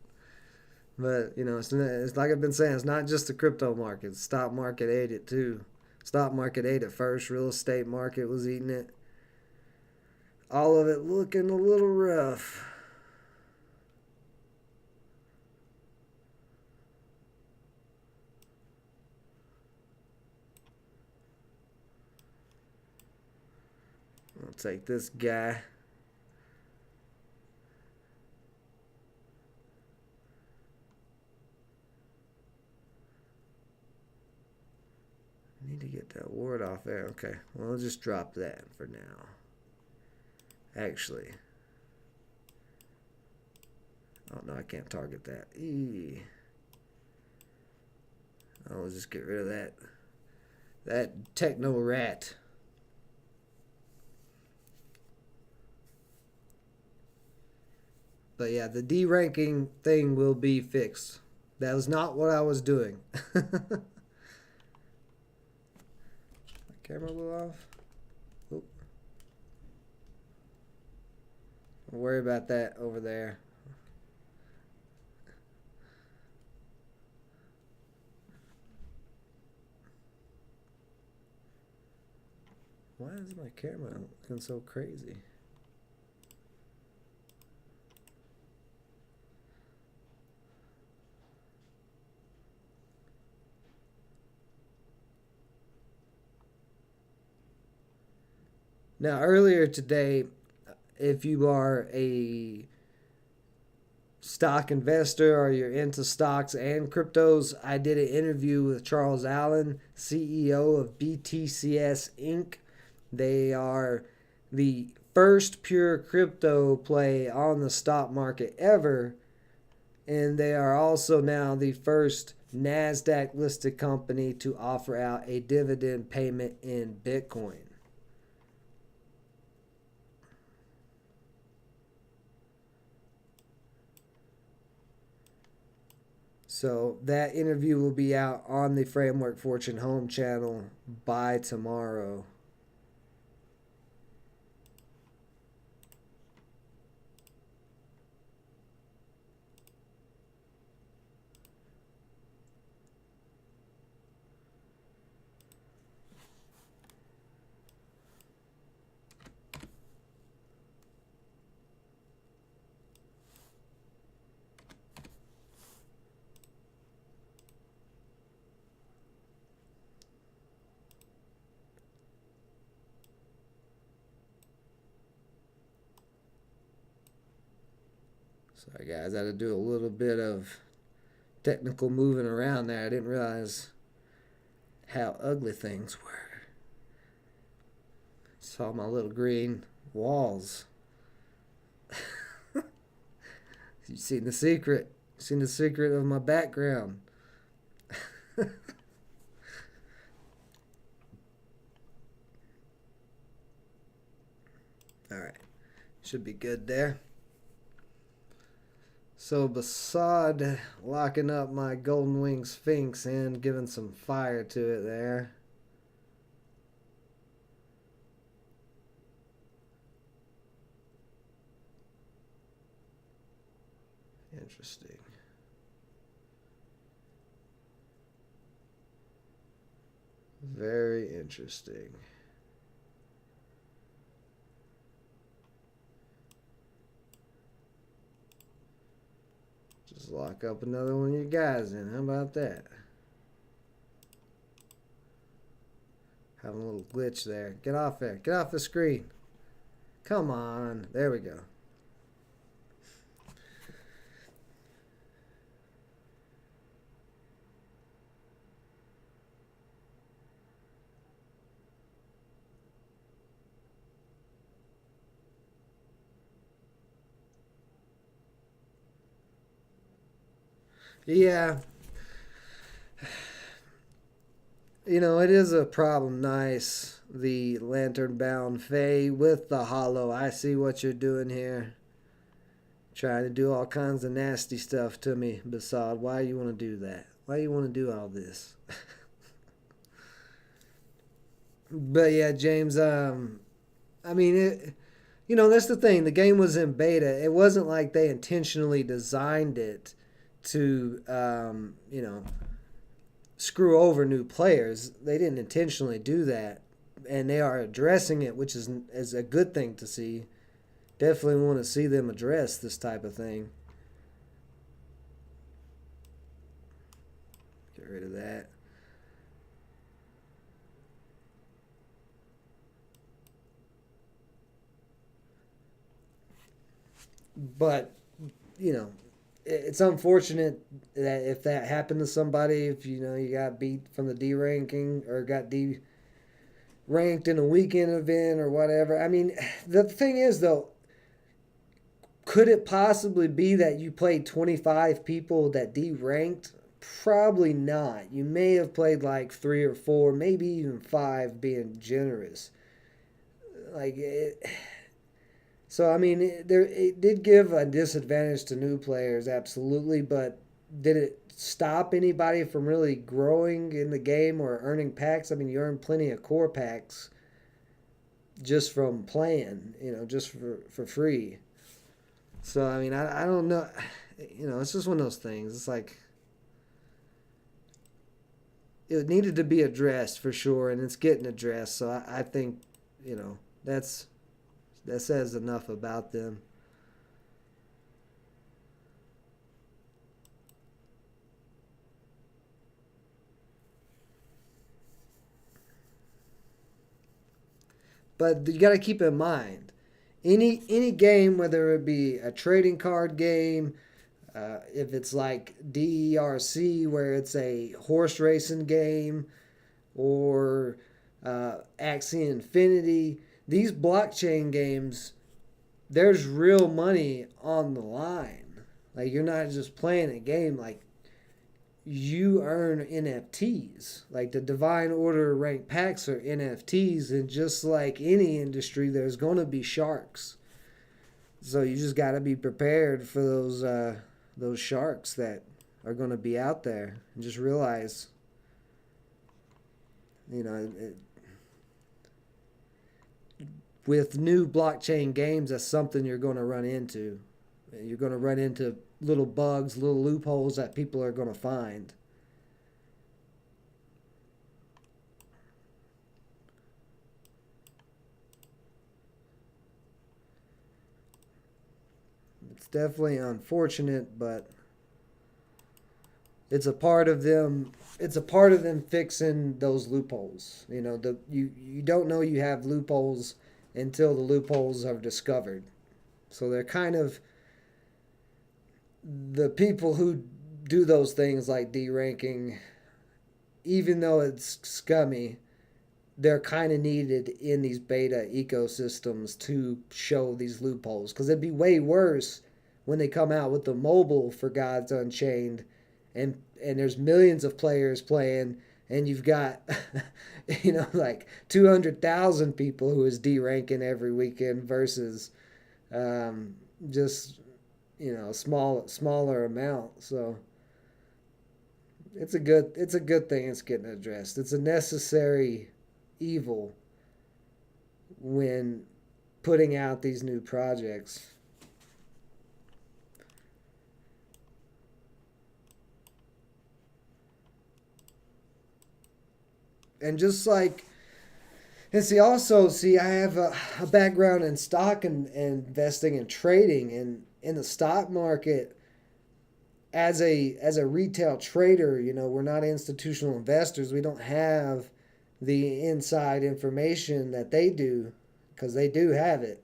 But, it's like I've been saying, it's not just the crypto market. Stock market ate it too. Stock market ate it first. Real estate market was eating it. All of it looking a little rough. I'll take this guy. Need to get that ward off there. Okay, well, I'll just drop that for now. Actually. Oh, no, I can't target that. I'll just get rid of that. That techno rat. But yeah, the D-ranking thing will be fixed. That was not what I was doing. My camera blew off. Oop. Don't worry about that over there. Why is my camera looking so crazy? Now, earlier today, if you are a stock investor or you're into stocks and cryptos, I did an interview with Charles Allen, CEO of BTCS Inc. They are the first pure crypto play on the stock market ever, and they are also now the first NASDAQ listed company to offer out a dividend payment in Bitcoin. So that interview will be out on the Framework Fortune Home channel by tomorrow. Sorry guys, I had to do a little bit of technical moving around there. I didn't realize how ugly things were. Saw my little green walls. You've seen the secret. Seen the secret of my background. Alright. Should be good there. So Basad locking up my Golden Wing Sphinx and giving some fire to it there. Interesting. Very interesting. Just lock up another one of your guys in. How about that? Having a little glitch there. Get off there. Get off the screen. Come on. There we go. Yeah. You know, it is a problem. Nice. The lantern bound Fae with the hollow. I see what you're doing here. Trying to do all kinds of nasty stuff to me, Basad. Why you want to do that? Why you want to do all this? But yeah, James, I mean, that's the thing. The game was in beta. It wasn't like they intentionally designed it to, screw over new players. They didn't intentionally do that, and they are addressing it, which is a good thing to see. Definitely want to see them address this type of thing. Get rid of that. But, it's unfortunate that if that happened to somebody, if you got beat from the D ranking or got D ranked in a weekend event or whatever. I mean, the thing is though, could it possibly be that you played 25 people that D ranked? Probably not. You may have played like 3 or 4, maybe even 5, being generous. Like it. So I mean, it did give a disadvantage to new players, absolutely. But did it stop anybody from really growing in the game or earning packs? I mean, you earn plenty of core packs just from playing, just for free. So I mean, I don't know. It's just one of those things. It's like it needed to be addressed for sure, and it's getting addressed. So I think, that says enough about them. But you got to keep in mind, any game, whether it be a trading card game, if it's like DERC, where it's a horse racing game, or Axie Infinity, these blockchain games, there's real money on the line. Like, you're not just playing a game. Like, you earn NFTs. Like, the Divine Order ranked packs are NFTs, and just like any industry, there's going to be sharks. So you just got to be prepared for those sharks that are going to be out there, and just realize, with new blockchain games, that's something you're going to run into. You're going to run into little bugs, little loopholes that people are going to find. It's definitely unfortunate, but it's a part of them. It's a part of them fixing those loopholes. You don't know you have loopholes until the loopholes are discovered. So they're kind of the people who do those things like deranking, even though it's scummy, they're kind of needed in these beta ecosystems to show these loopholes. Because it'd be way worse when they come out with the mobile for Gods Unchained, and there's millions of players playing, and you've got like 200,000 people who is D-ranking every weekend versus just smaller amount. So it's a good thing it's getting addressed. It's a necessary evil when putting out these new projects. And just like, and see, I have a background in stock and investing and trading, and in the stock market, as a retail trader, we're not institutional investors. We don't have the inside information that they do, because they do have it.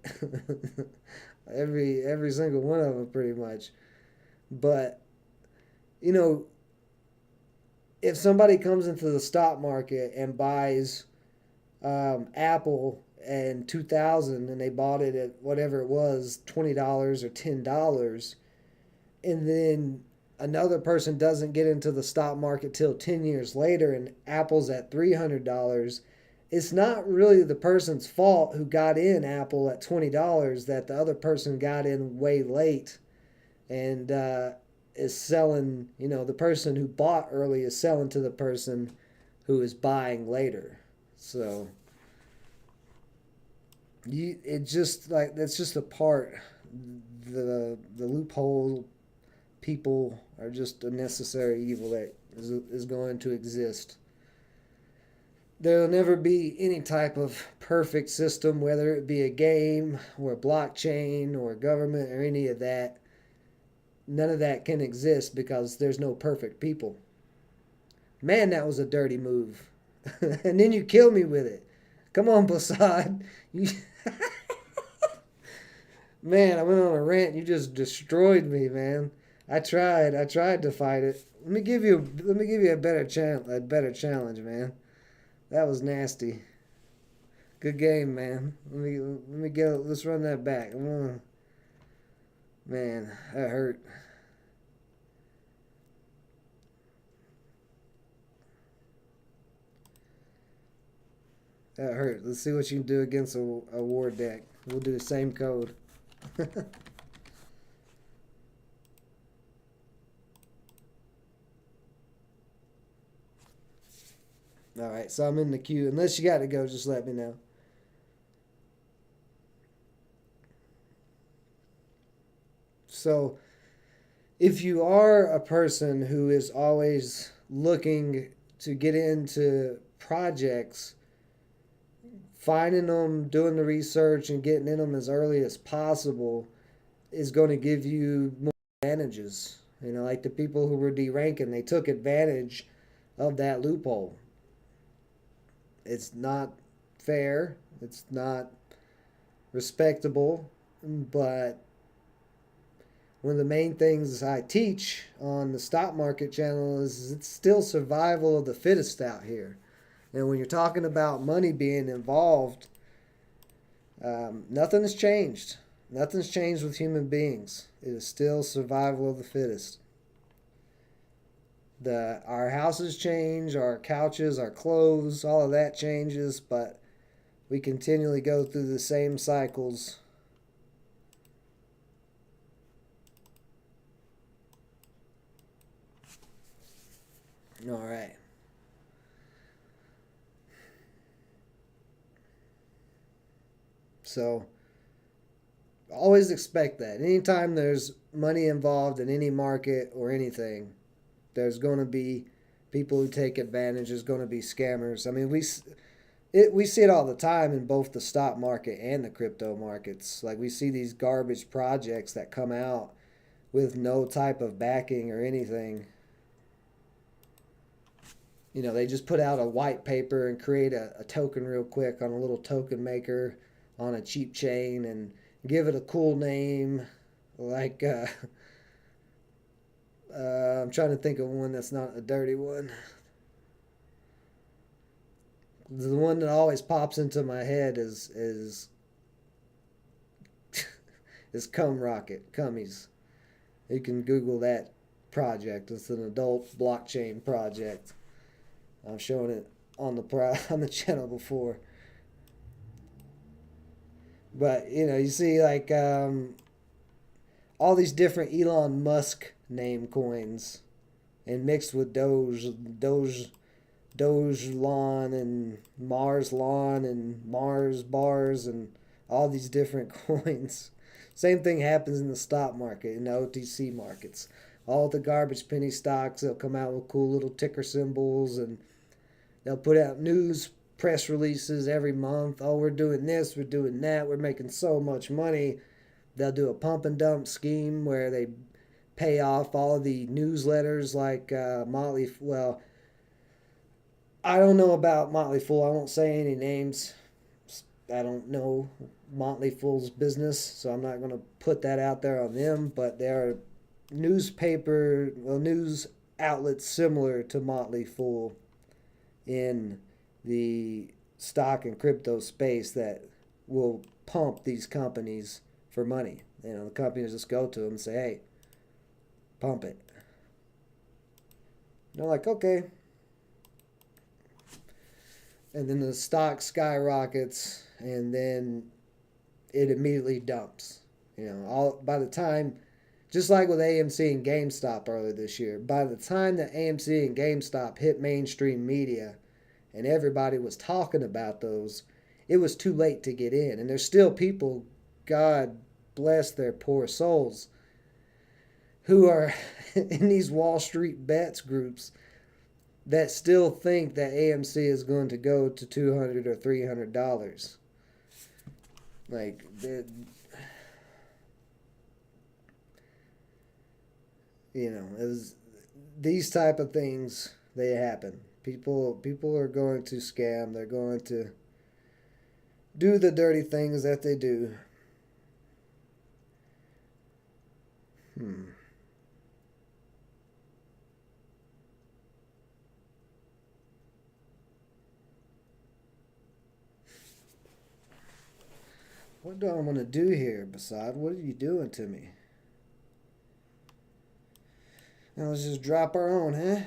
every single one of them, pretty much. But you know, if somebody comes into the stock market and buys Apple in 2000, and they bought it at whatever it was, $20 or $10, and then another person doesn't get into the stock market till 10 years later and Apple's at $300, it's not really the person's fault who got in Apple at $20 that the other person got in way late and is selling, the person who bought early is selling to the person who is buying later. So it's just like, that's just a part. The loophole people are just a necessary evil that is going to exist. There'll never be any type of perfect system, whether it be a game or a blockchain or a government or any of that. None of that can exist because there's no perfect people. Man, that was a dirty move. And then you kill me with it. Come on, Basad. Man, I went on a rant. You just destroyed me, man. I tried to fight it. Let me give you a better challenge, man. That was nasty. Good game, man. Let's run that back. Man, that hurt. That hurt. Let's see what you can do against a war deck. We'll do the same code. Alright, so I'm in the queue. Unless you got to go, just let me know. So, if you are a person who is always looking to get into projects, finding them, doing the research, and getting in them as early as possible is going to give you more advantages. Like the people who were deranking, they took advantage of that loophole. It's not fair. It's not respectable. But one of the main things I teach on the stock market channel is it's still survival of the fittest out here. And when you're talking about money being involved, nothing has changed. Nothing's changed with human beings. It is still survival of the fittest. Our houses change, our couches, our clothes, all of that changes, but we continually go through the same cycles. All right. So always expect that. Anytime there's money involved in any market or anything, there's going to be people who take advantage. There's going to be scammers. I mean, we see it all the time in both the stock market and the crypto markets. Like, we see these garbage projects that come out with no type of backing or anything. They just put out a white paper and create a token real quick on a little token maker on a cheap chain and give it a cool name. Like, I'm trying to think of one that's not a dirty one. The one that always pops into my head is Cum Rocket, Cummies. You can Google that project. It's an adult blockchain project. I've shown it on the on the channel before. But you see like all these different Elon Musk name coins, and mixed with Doge lawn and Mars lawn and Mars bars and all these different coins. Same thing happens in the stock market, in the OTC markets. All the garbage penny stocks, they'll come out with cool little ticker symbols, and they'll put out news press releases every month. Oh, we're doing this, we're doing that, we're making so much money. They'll do a pump and dump scheme where they pay off all the newsletters like Motley. Well, I don't know about Motley Fool. I won't say any names. I don't know Motley Fool's business, so I'm not going to put that out there on them. But there are news outlets similar to Motley Fool in the stock and crypto space that will pump these companies for money. The companies just go to them and say, "Hey, pump it." And they're like, "Okay." And then the stock skyrockets, and then it immediately dumps. All by the time, just like with AMC and GameStop earlier this year, by the time that AMC and GameStop hit mainstream media, and everybody was talking about those, it was too late to get in. And there's still people, God bless their poor souls, who are in these Wall Street bets groups that still think that AMC is going to go to $200 or $300. Like, it was these type of things. They happen. People are going to scam. They're going to do the dirty things that they do. What do I want to do here, Basad? What are you doing to me? Now let's just drop our own, huh?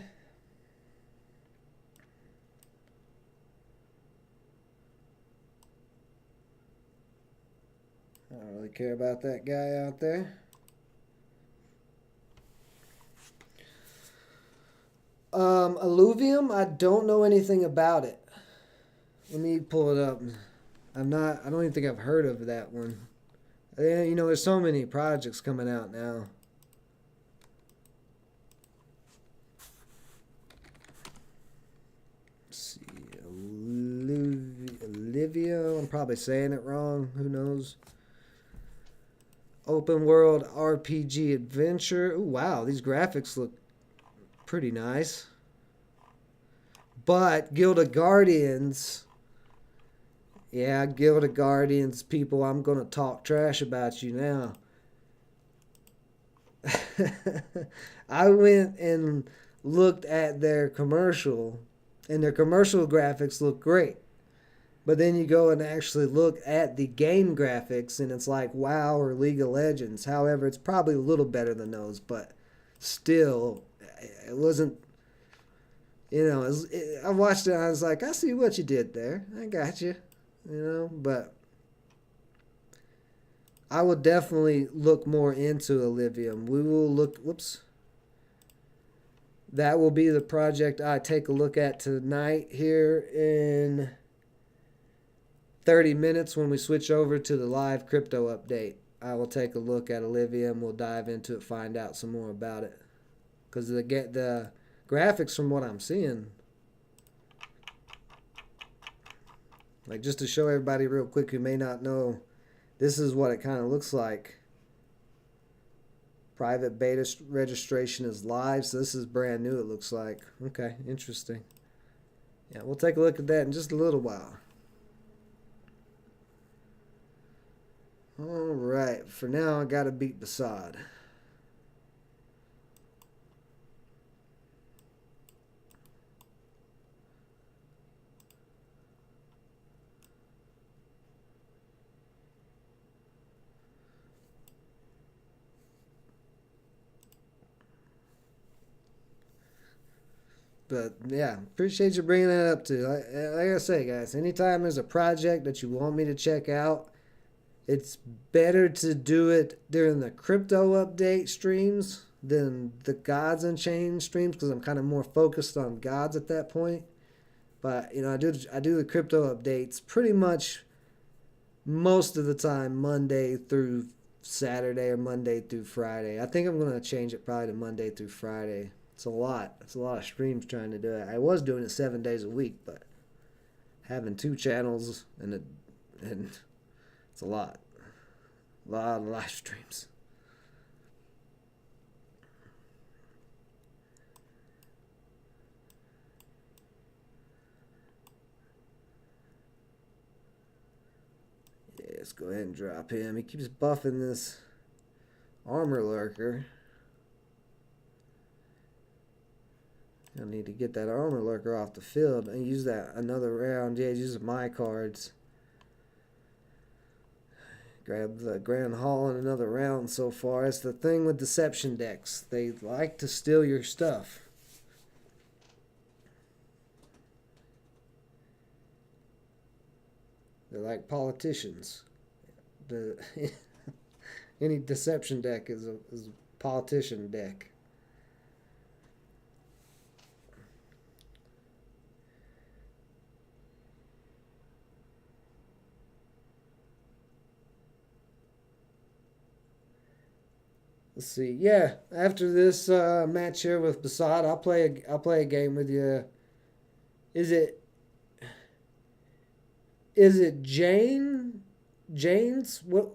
I don't really care about that guy out there. Alluvium, I don't know anything about it. Let me pull it up. I don't even think I've heard of that one. There's so many projects coming out now. Let's see. Olivia, I'm probably saying it wrong. Who knows? Open world RPG adventure. Ooh, wow, these graphics look pretty nice. But Guild of Guardians... Yeah, Guild of Guardians people, I'm going to talk trash about you now. I went and looked at their commercial, and their commercial graphics look great. But then you go and actually look at the game graphics, and it's like WoW or League of Legends. However, it's probably a little better than those, but still, it wasn't... I watched it and I was like, I see what you did there. I got you. But I will definitely look more into Olivium. We will look, whoops. That will be the project I take a look at tonight here in 30 minutes when we switch over to the live crypto update. I will take a look at Olivium. We'll dive into it, find out some more about it. Because the graphics from what I'm seeing, like, just to show everybody real quick who may not know, this is what it kind of looks like. Private beta registration is live, so this is brand new, it looks like. Okay, interesting. Yeah, we'll take a look at that in just a little while. All right, for now, I got to beat Basad. But yeah, appreciate you bringing that up too. Like I say, guys, anytime there's a project that you want me to check out, it's better to do it during the crypto update streams than the Gods Unchained streams because I'm kind of more focused on Gods at that point. But I do the crypto updates pretty much most of the time Monday through Saturday or Monday through Friday. I think I'm gonna change it probably to Monday through Friday. It's a lot. It's a lot of streams trying to do it. I was doing it 7 days a week, but having 2 channels and it's a lot. A lot of live streams. Yeah, let's go ahead and drop him. He keeps buffing this armor lurker. I need to get that armor lurker off the field and use that another round. Yeah, use my cards. Grab the Grand Hall in another round so far. It's the thing with deception decks. They like to steal your stuff. They're like politicians. Any deception deck is a politician deck. Let's see. Yeah, after this match here with Basad, I'll play a game with you. Is it Jane? Jane's what?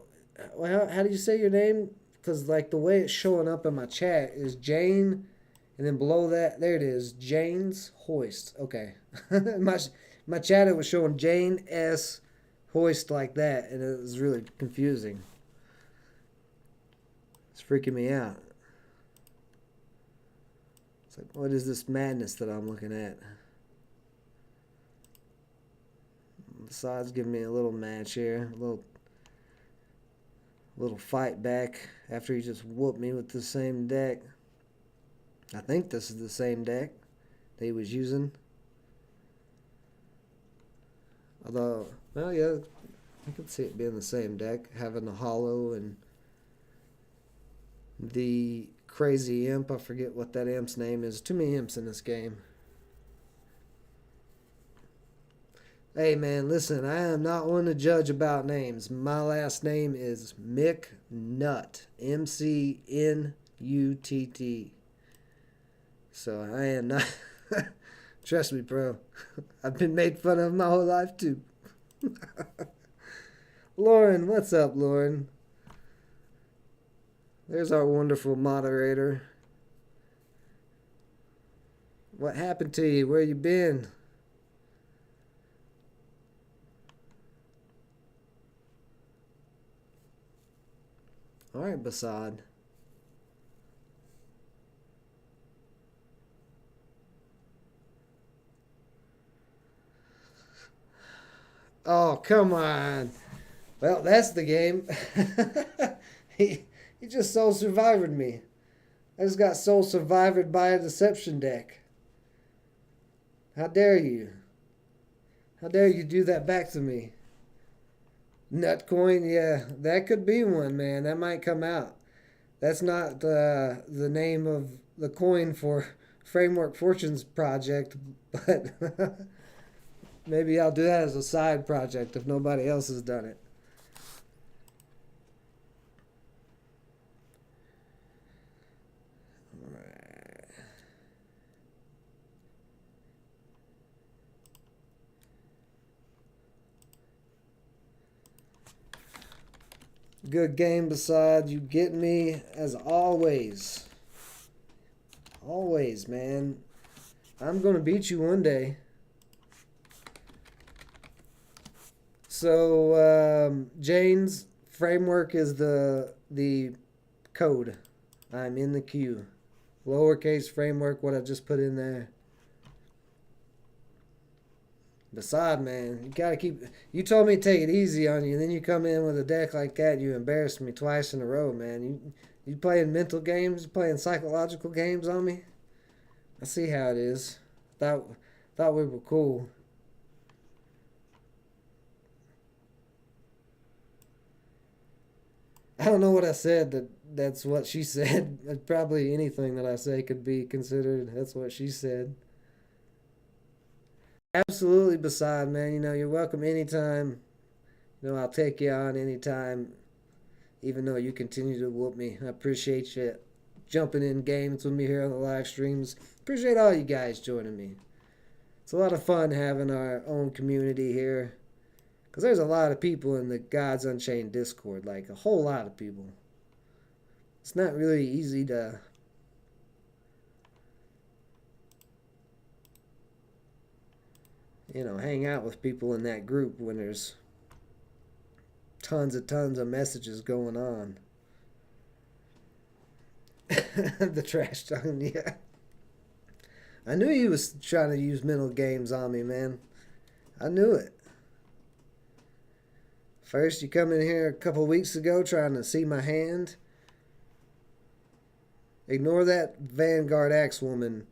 How do you say your name? Because like the way it's showing up in my chat is Jane, and then below that there it is, Jane's Hoist. Okay, my chat it was showing Jane S. Hoist like that, and it was really confusing. It's freaking me out. It's like, what is this madness that I'm looking at? Besides giving me a little match here, a little fight back after he just whooped me with the same deck. I think this is the same deck that he was using. Although, well, yeah, I can see it being the same deck, having the hollow and the crazy imp. I forget what that imp's name is. Too many imps in this game. Hey man, listen, I am not one to judge about names. My last name is McNutt. McNutt. So I am not. Trust me, bro. I've been made fun of my whole life too. Lauren, what's up, Lauren? There's our wonderful moderator. What happened to you? Where you been? All right, Basad. Oh, come on. Well, that's the game. He just soul survived me. I just got soul survived by a deception deck. How dare you? How dare you do that back to me? Nutcoin, yeah, that could be one, man. That might come out. That's not the name of the coin for Framework Fortunes project, but maybe I'll do that as a side project if nobody else has done it. Good game, Basad. You get me as always. Always, man. I'm going to beat you one day. So, Jane's framework is the code. I'm in the queue. Lowercase framework, what I just put in there. Basad, man, you gotta keep. You told me to take it easy on you, and then you come in with a deck like that. And you embarrassed me twice in a row, man. You playing mental games, you playing psychological games on me. I see how it is. thought we were cool. I don't know what I said. That's what she said. Probably anything that I say could be considered. That's what she said. Absolutely beside, man. You're welcome anytime. I'll take you on anytime, even though you continue to whoop me. I appreciate you jumping in games with me here on the live streams. Appreciate all you guys joining me. It's a lot of fun having our own community here. Because there's a lot of people in the Gods Unchained Discord. Like, a whole lot of people. It's not really easy to hang out with people in that group when there's tons of messages going on. The trash talking, yeah. I knew he was trying to use mental games on me, man. I knew it. First, you come in here a couple weeks ago trying to see my hand. Ignore that Vanguard X woman,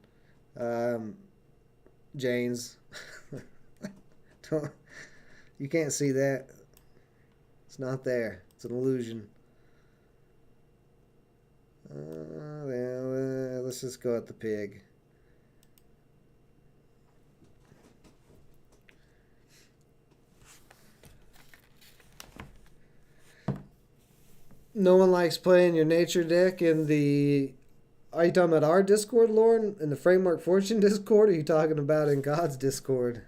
Janes. You can't see that. It's not there. It's an illusion. Let's just go at the pig. No one likes playing your nature deck in the... Are you talking about our Discord, Lauren? In the Framework Fortune Discord? Or are you talking about in God's Discord?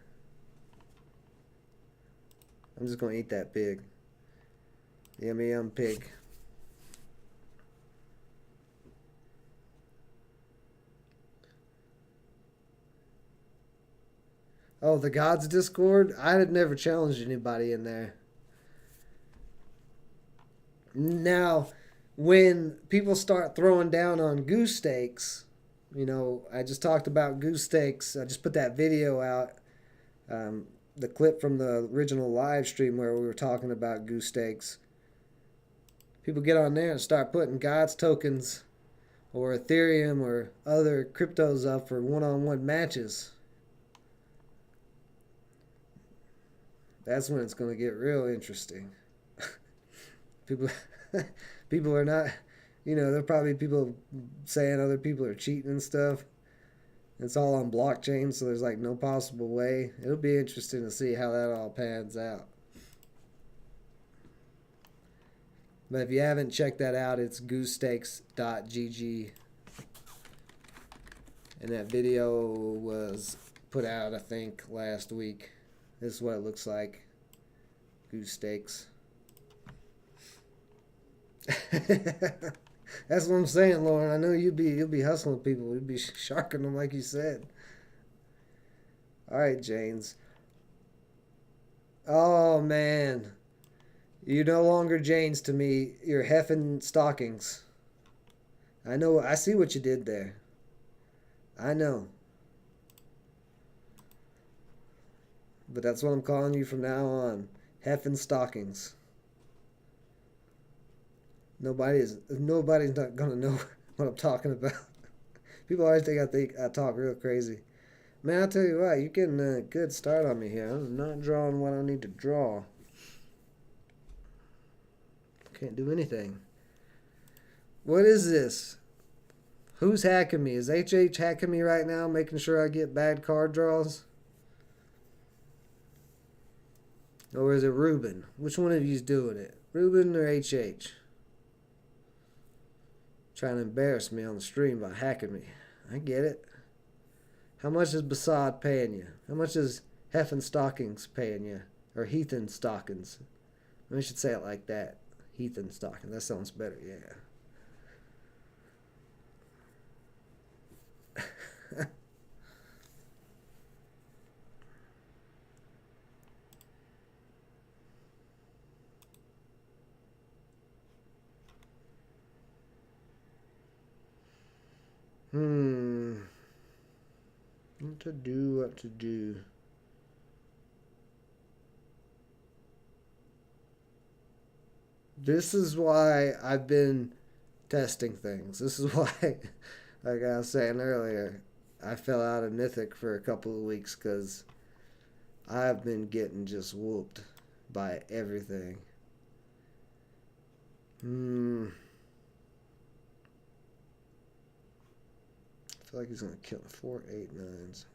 I'm just going to eat that pig. Yummy yum pig. Oh, the Gods Discord? I had never challenged anybody in there. Now, when people start throwing down on goose steaks, I just talked about goose steaks. I just put that video out, the clip from the original live stream where we were talking about goose steaks. People get on there and start putting God's tokens or Ethereum or other cryptos up for one-on-one matches. That's when it's going to get real interesting. People are not, there are probably people saying other people are cheating and stuff. It's all on blockchain, so there's like no possible way. It'll be interesting to see how that all pans out. But if you haven't checked that out, it's goosesteaks.gg. And that video was put out, I think, last week. This is what it looks like. Goose steaks. That's what I'm saying, Lauren. I know you'll be hustling people. You'll be sharking them like you said. All right, Janes. Oh man, you're no longer Janes to me. You're heffing stockings. I know. I see what you did there. I know. But that's what I'm calling you from now on. Heffing stockings. Nobody's not gonna know what I'm talking about. People always think I talk real crazy. Man, I'll tell you what, you're getting a good start on me here. I'm not drawing what I need to draw. Can't do anything. What is this? Who's hacking me? Is HH hacking me right now, making sure I get bad card draws? Or is it Ruben? Which one of you's doing it? Ruben or HH? Trying to embarrass me on the stream by hacking me. I get it. How much is Basad paying you? How much is Heffin Stockings paying you? Or Heathen Stockings? I should say it like that. Heathen Stockings. That sounds better, yeah. What to do. This is why I've been testing things. This is why, like I was saying earlier, I fell out of Mythic for a couple of weeks because I've been getting just whooped by everything. I feel like he's gonna kill 4, 8, 9s.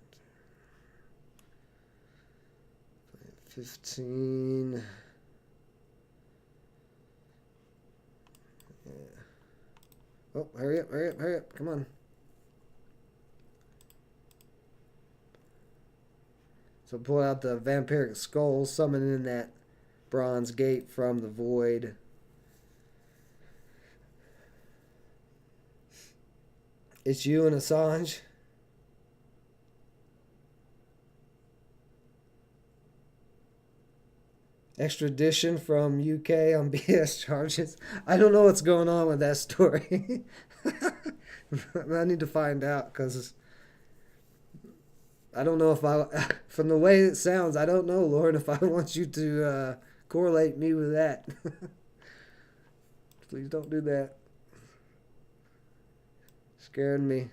15. Yeah. Oh, hurry up, hurry up, hurry up. Come on. So pull out the Vampiric Skull, summon in that Bronze Gate from the Void. It's you and Assange. Extradition from UK on BS charges. I don't know what's going on with that story. I need to find out because I don't know if I, from the way it sounds, I don't know, Lauren, if I want you to correlate me with that. Please don't do that. Scared me.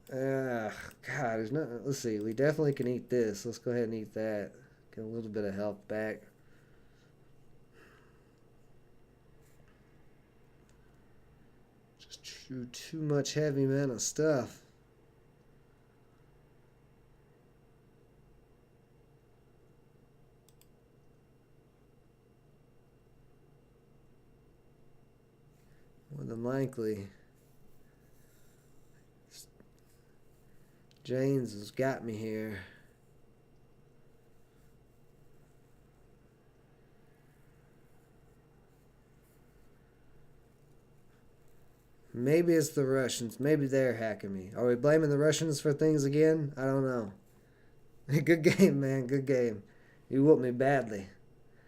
God, there's nothing. Let's see. We definitely can eat this. Let's go ahead and eat that. Get a little bit of health back. Just too much heavy amount of stuff. More than likely, James has got me here. Maybe it's the Russians. Maybe they're hacking me. Are we blaming the Russians for things again? I don't know. Good game, man. Good game. You whooped me badly.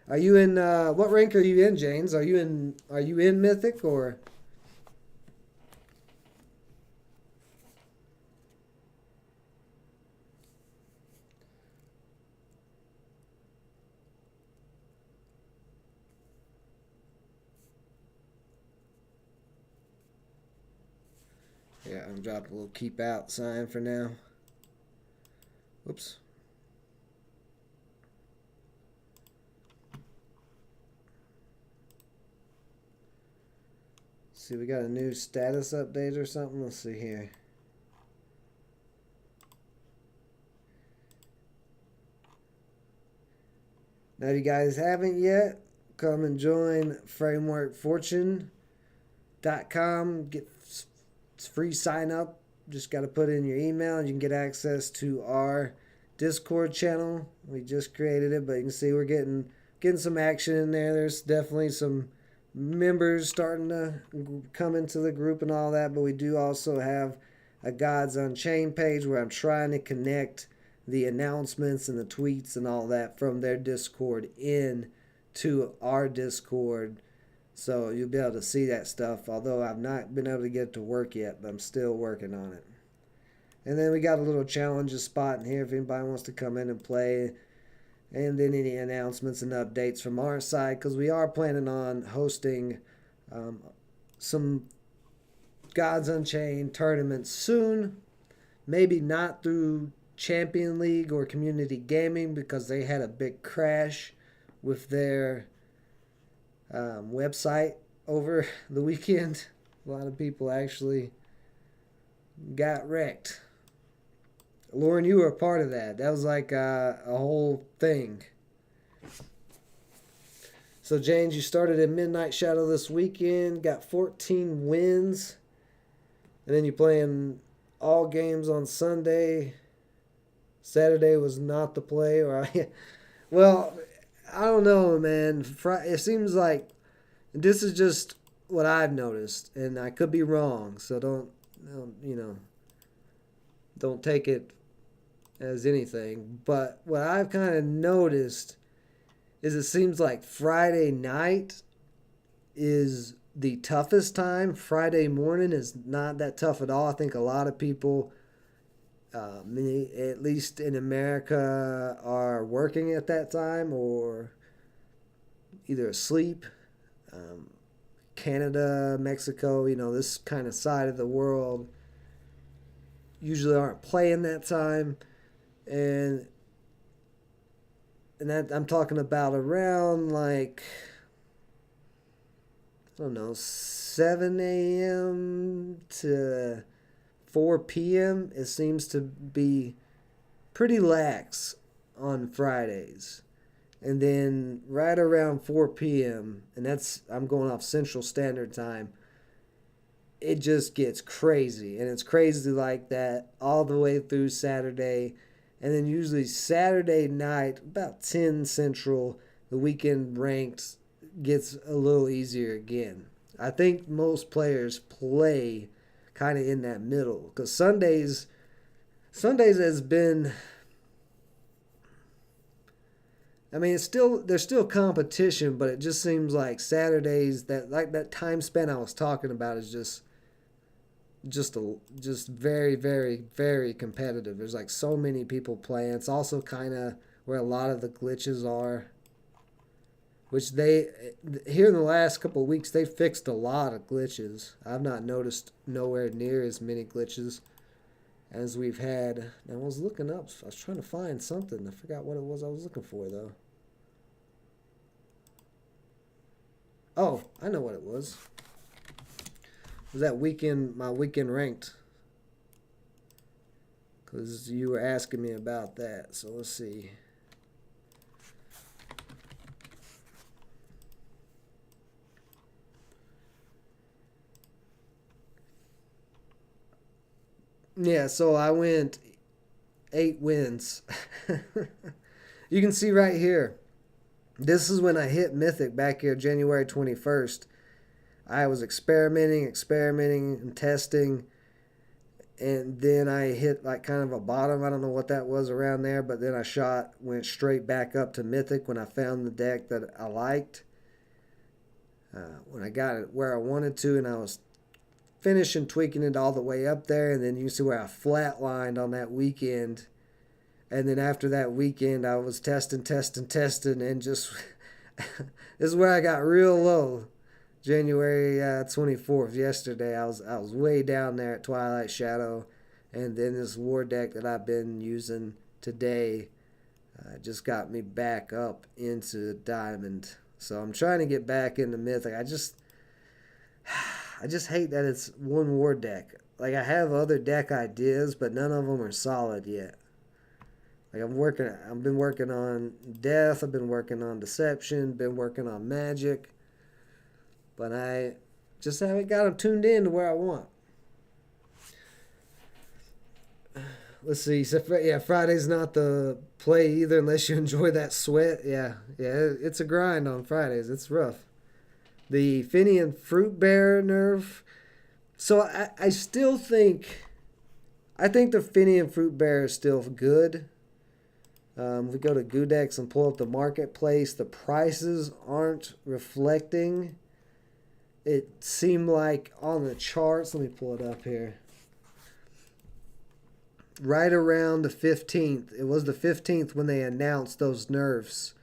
Are you in? What rank are you in, James? Are you in Mythic or? Yeah, I'm dropping a little keep out sign for now. Whoops. See, we got a new status update or something. Let's see here. Now, if you guys haven't yet, come and join frameworkfortune.com. Get free sign up. Just got to put in your email and you can get access to our Discord channel. We just created it, but you can see we're getting some action in there. There's definitely some members starting to come into the group and all that, but we do also have a Gods Unchained page where I'm trying to connect the announcements and the tweets and all that from their Discord in to our Discord. So you'll be able to see that stuff, although I've not been able to get it to work yet, but I'm still working on it. And then we got a little challenges spot in here if anybody wants to come in and play. And then any announcements and updates from our side, because we are planning on hosting some Gods Unchained tournaments soon. Maybe not through Champion League or Community Gaming because they had a big crash with their website over the weekend. A lot of people actually got wrecked. Lauren, you were a part of that. That was like a whole thing. So, James, you started in Midnight Shadow this weekend, got 14 wins, and then you're playing all games on Sunday. Saturday was not the play, or well, I don't know, man. It seems like this is just what I've noticed, and I could be wrong. So don't take it as anything. But what I've kind of noticed is it seems like Friday night is the toughest time. Friday morning is not that tough at all. I think a lot of people, at least in America, are working at that time or either asleep. Canada, Mexico, this kind of side of the world, usually aren't playing that time, and that I'm talking about around like, I don't know, 7 a.m. to 4 p.m. It seems to be pretty lax on Fridays. And then right around 4 p.m., and I'm going off Central Standard Time, it just gets crazy. And it's crazy like that all the way through Saturday. And then usually Saturday night, about 10 Central, the weekend ranked gets a little easier again. I think most players play kind of in that middle, because Sundays has been, I mean, there's still competition, but it just seems like Saturdays, that time span I was talking about is just very, very, very competitive. There's like so many people playing. It's also kind of where a lot of the glitches are, which here in the last couple of weeks, they fixed a lot of glitches. I've not noticed nowhere near as many glitches as we've had. I was looking up, I was trying to find something. I forgot what it was I was looking for though. Oh, I know what it was. It was that weekend, my weekend ranked. Because you were asking me about that. So let's see. Yeah, so I went 8 wins. You can see right here. This is when I hit Mythic back here, January 21st. I was experimenting and testing. And then I hit like kind of a bottom. I don't know what that was around there. But then I went straight back up to Mythic when I found the deck that I liked. When I got it where I wanted to, and I was finishing tweaking it all the way up there. And then you see where I flatlined on that weekend. And then after that weekend, I was testing, and just this is where I got real low. January 24th, yesterday, I was way down there at Twilight Shadow, and then this war deck that I've been using today just got me back up into Diamond. So I'm trying to get back into Mythic. I just hate that it's one war deck. Like, I have other deck ideas, but none of them are solid yet. Like, I've been working on Death, I've been working on Deception, been working on Magic, but I just haven't got them tuned in to where I want. Let's see. So, yeah, Friday's not the play either unless you enjoy that sweat. Yeah, it's a grind on Fridays. It's rough. The Finian Fruit Bear nerf. So I still think, the Finian Fruit Bear is still good. If we go to Goodex and pull up the marketplace, the prices aren't reflecting. It seemed like on the charts, let me pull it up here. Right around the 15th, it was the 15th when they announced those nerfs.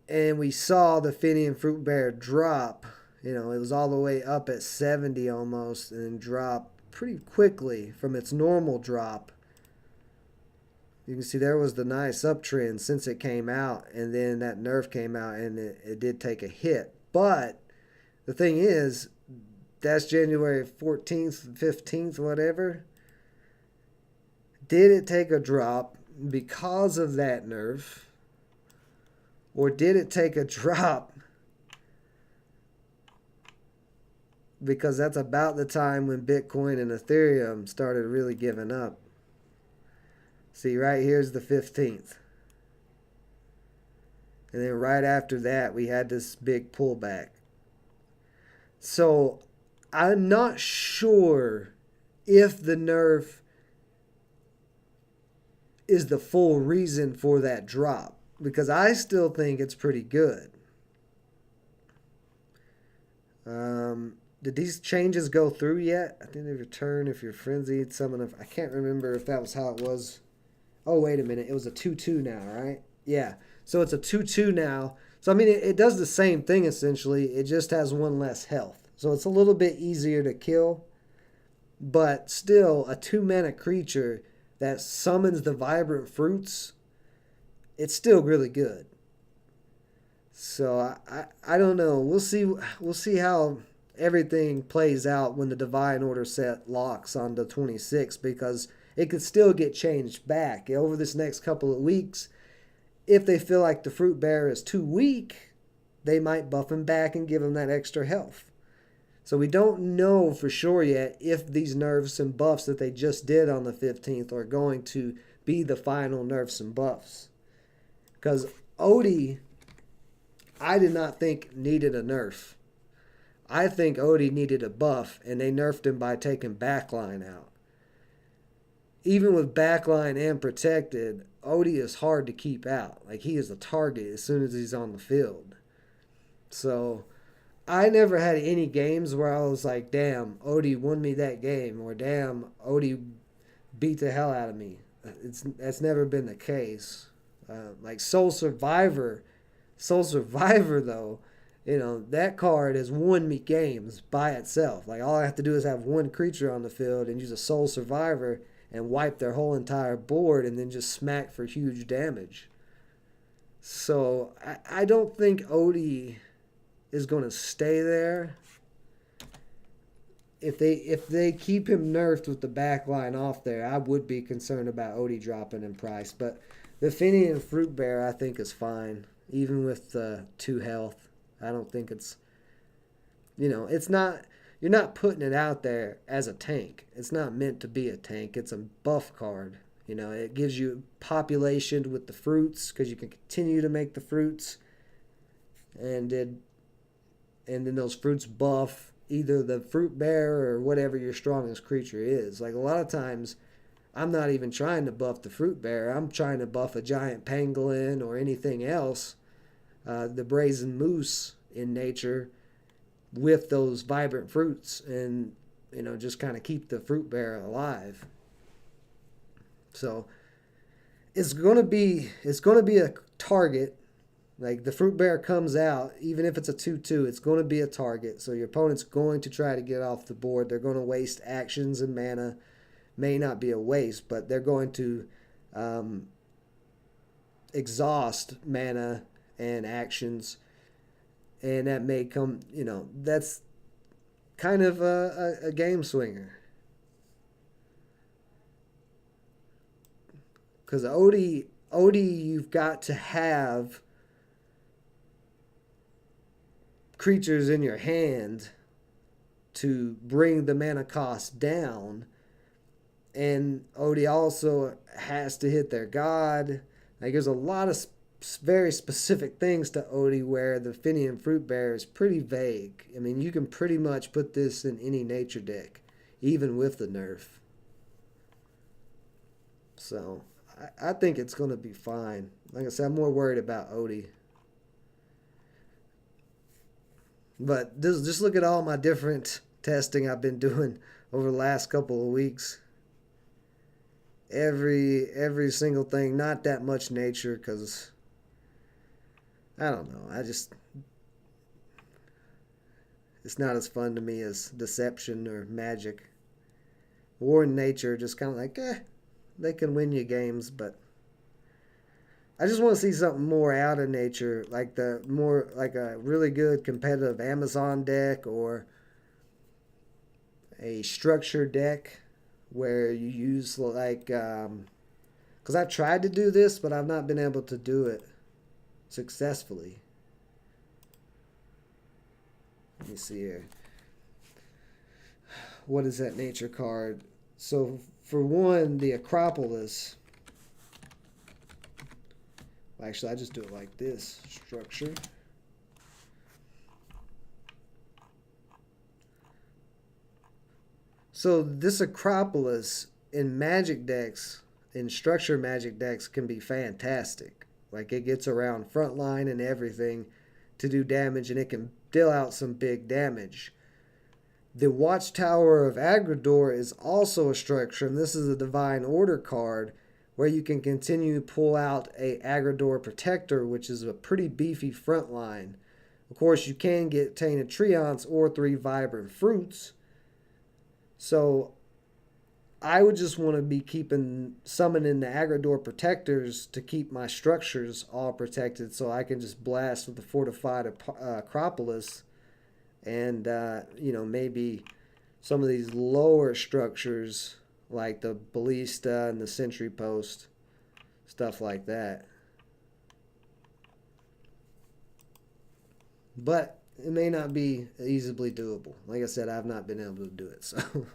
And we saw the Finian Fruit Bear drop. You know, it was all the way up at 70 almost, and then drop pretty quickly from its normal drop. You can see there was the nice uptrend since it came out, and then that nerf came out, and it did take a hit. But the thing is, that's January 14th, 15th, whatever. Did it take a drop because of that nerf? Or did it take a drop because that's about the time when Bitcoin and Ethereum started really giving up? See, right here's the 15th. And then right after that, we had this big pullback. So I'm not sure if the nerf is the full reason for that drop, because I still think it's pretty good. Did these changes go through yet? I think they return if you're frenzied. I can't remember if that was how it was. Oh, wait a minute. It was a 2-2 now, right? Yeah. So it's a 2-2 now. So, I mean, it does the same thing, essentially. It just has one less health. So it's a little bit easier to kill. but still a 2 mana creature that summons the vibrant fruits, it's still really good. So I don't know. We'll see how everything plays out when the Divine Order set locks on the 26th, because it could still get changed back over this next couple of weeks. If they feel like the Fruit Bearer is too weak, they might buff him back and give him that extra health. So we don't know for sure yet if these nerfs and buffs that they just did on the 15th are going to be the final nerfs and buffs. Because Odie, I did not think needed a nerf. I think Odie needed a buff, and they nerfed him by taking backline out. Even with backline and protected, Odie is hard to keep out. Like, he is a target as soon as he's on the field. So I never had any games where I was like, damn, Odie won me that game, or damn, Odie beat the hell out of me. That's never been the case. Like Soul Survivor though, that card has won me games by itself. Like, all I have to do is have one creature on the field and use a Soul Survivor and wipe their whole entire board and then just smack for huge damage. So I don't think Odie is going to stay there. If they keep him nerfed with the back line off there, I would be concerned about Odie dropping in price. But the Finian Fruit Bear, I think, is fine, even with 2 health. I don't think it's, it's not, you're not putting it out there as a tank. It's not meant to be a tank. It's a buff card. It gives you population with the fruits, because you can continue to make the fruits, and then those fruits buff either the fruit bearer or whatever your strongest creature is. Like, a lot of times, I'm not even trying to buff the fruit bearer. I'm trying to buff a giant pangolin or anything else, the brazen moose in nature, with those vibrant fruits, and just kind of keep the fruit bearer alive. So it's gonna be a target. Like, the fruit bearer comes out, even if it's a 2/2, it's going to be a target. So your opponent's going to try to get off the board. They're going to waste actions and mana. May not be a waste, but they're going to exhaust mana and actions. And that may come, that's kind of a game swinger. Because Odie, you've got to have creatures in your hand to bring the mana cost down, and Odie also has to hit their god. Like, there's a lot of very specific things to Odie where the Finian Fruit Bear is pretty vague. I mean, you can pretty much put this in any nature deck, even with the nerf. So I think it's going to be fine. Like I said, I'm more worried about Odie. But just look at all my different testing I've been doing over the last couple of weeks. Every single thing, not that much nature, because I don't know. It's not as fun to me as Deception or Magic. War and nature, just kind of like, they can win you games, but I just want to see something more out of nature, like a really good competitive Amazon deck, or a structured deck where you use because I've tried to do this, but I've not been able to do it successfully. Let me see here. What is that nature card? So for one, the Acropolis. Actually, I just do it like this. Structure. So this Acropolis in Magic decks, in structure Magic decks, can be fantastic. Like, it gets around frontline and everything to do damage, and it can deal out some big damage. The Watchtower of Agrador is also a structure, and this is a Divine Order card where you can continue to pull out a Agrador Protector, which is a pretty beefy front line. Of course, you can get Tainted Treants or 3 Vibrant Fruits. So I would just want to be summoning the Agridor protectors to keep my structures all protected, so I can just blast with the fortified Acropolis, and maybe some of these lower structures like the ballista and the sentry post, stuff like that. But it may not be easily doable. Like I said, I've not been able to do it, so.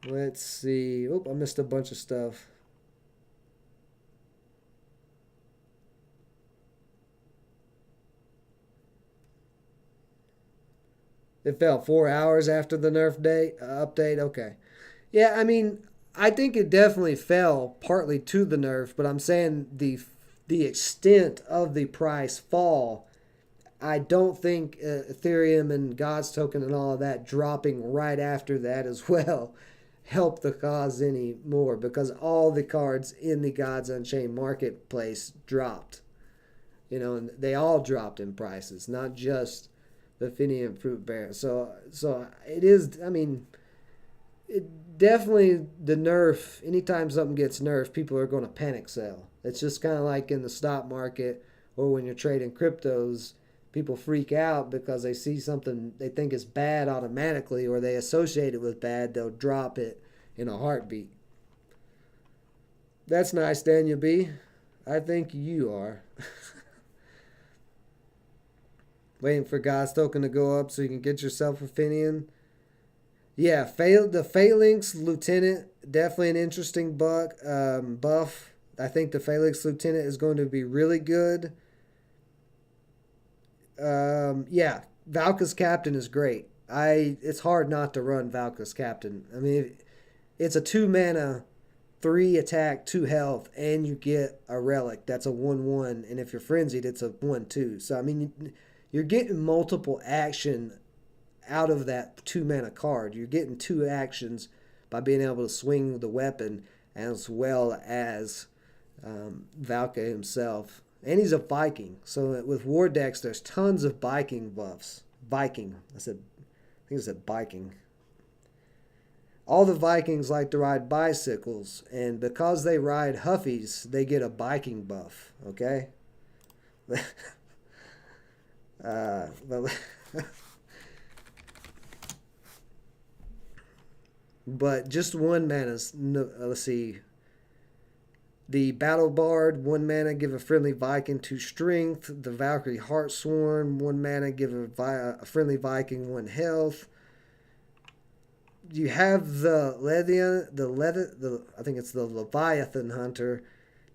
Let's see. Oh, I missed a bunch of stuff. It fell 4 hours after the nerf day update. Okay. Yeah, I mean, I think it definitely fell partly to the nerf, but I'm saying the extent of the price fall, I don't think Ethereum and God's token and all of that dropping right after that as well help the cause any more, because all the cards in the Gods Unchained marketplace dropped. And they all dropped in prices, not just the Finian fruit bear. So it is. I mean, it definitely the nerf. Anytime something gets nerfed, people are going to panic sell. It's just kind of like in the stock market or when you're trading cryptos. People freak out because they see something they think is bad automatically, or they associate it with bad. They'll drop it in a heartbeat. That's nice, Daniel B. I think you are. Waiting for God's token to go up so you can get yourself a Finian. Yeah, the Phalanx Lieutenant, definitely an interesting buff. I think the Phalanx Lieutenant is going to be really good. Yeah, Valka's Captain is great. It's hard not to run Valka's Captain. I mean, it's a 2 mana, 3 attack, 2 health, and you get a relic. That's a 1/1, and if you're frenzied, it's a 1/2. So I mean, you're getting multiple action out of that 2 mana card. You're getting 2 actions by being able to swing the weapon, as well as Valka himself. And he's a Viking. So with war decks, there's tons of Viking buffs. Viking. I think I said Viking. All the Vikings like to ride bicycles, and because they ride Huffies, they get a Viking buff. Okay? But just 1 mana. Let's see. The Battle Bard, 1 mana, give a friendly Viking 2 strength. The Valkyrie Heartsworn, 1 mana, give a friendly Viking 1 health. You have the I think it's the Leviathan Hunter.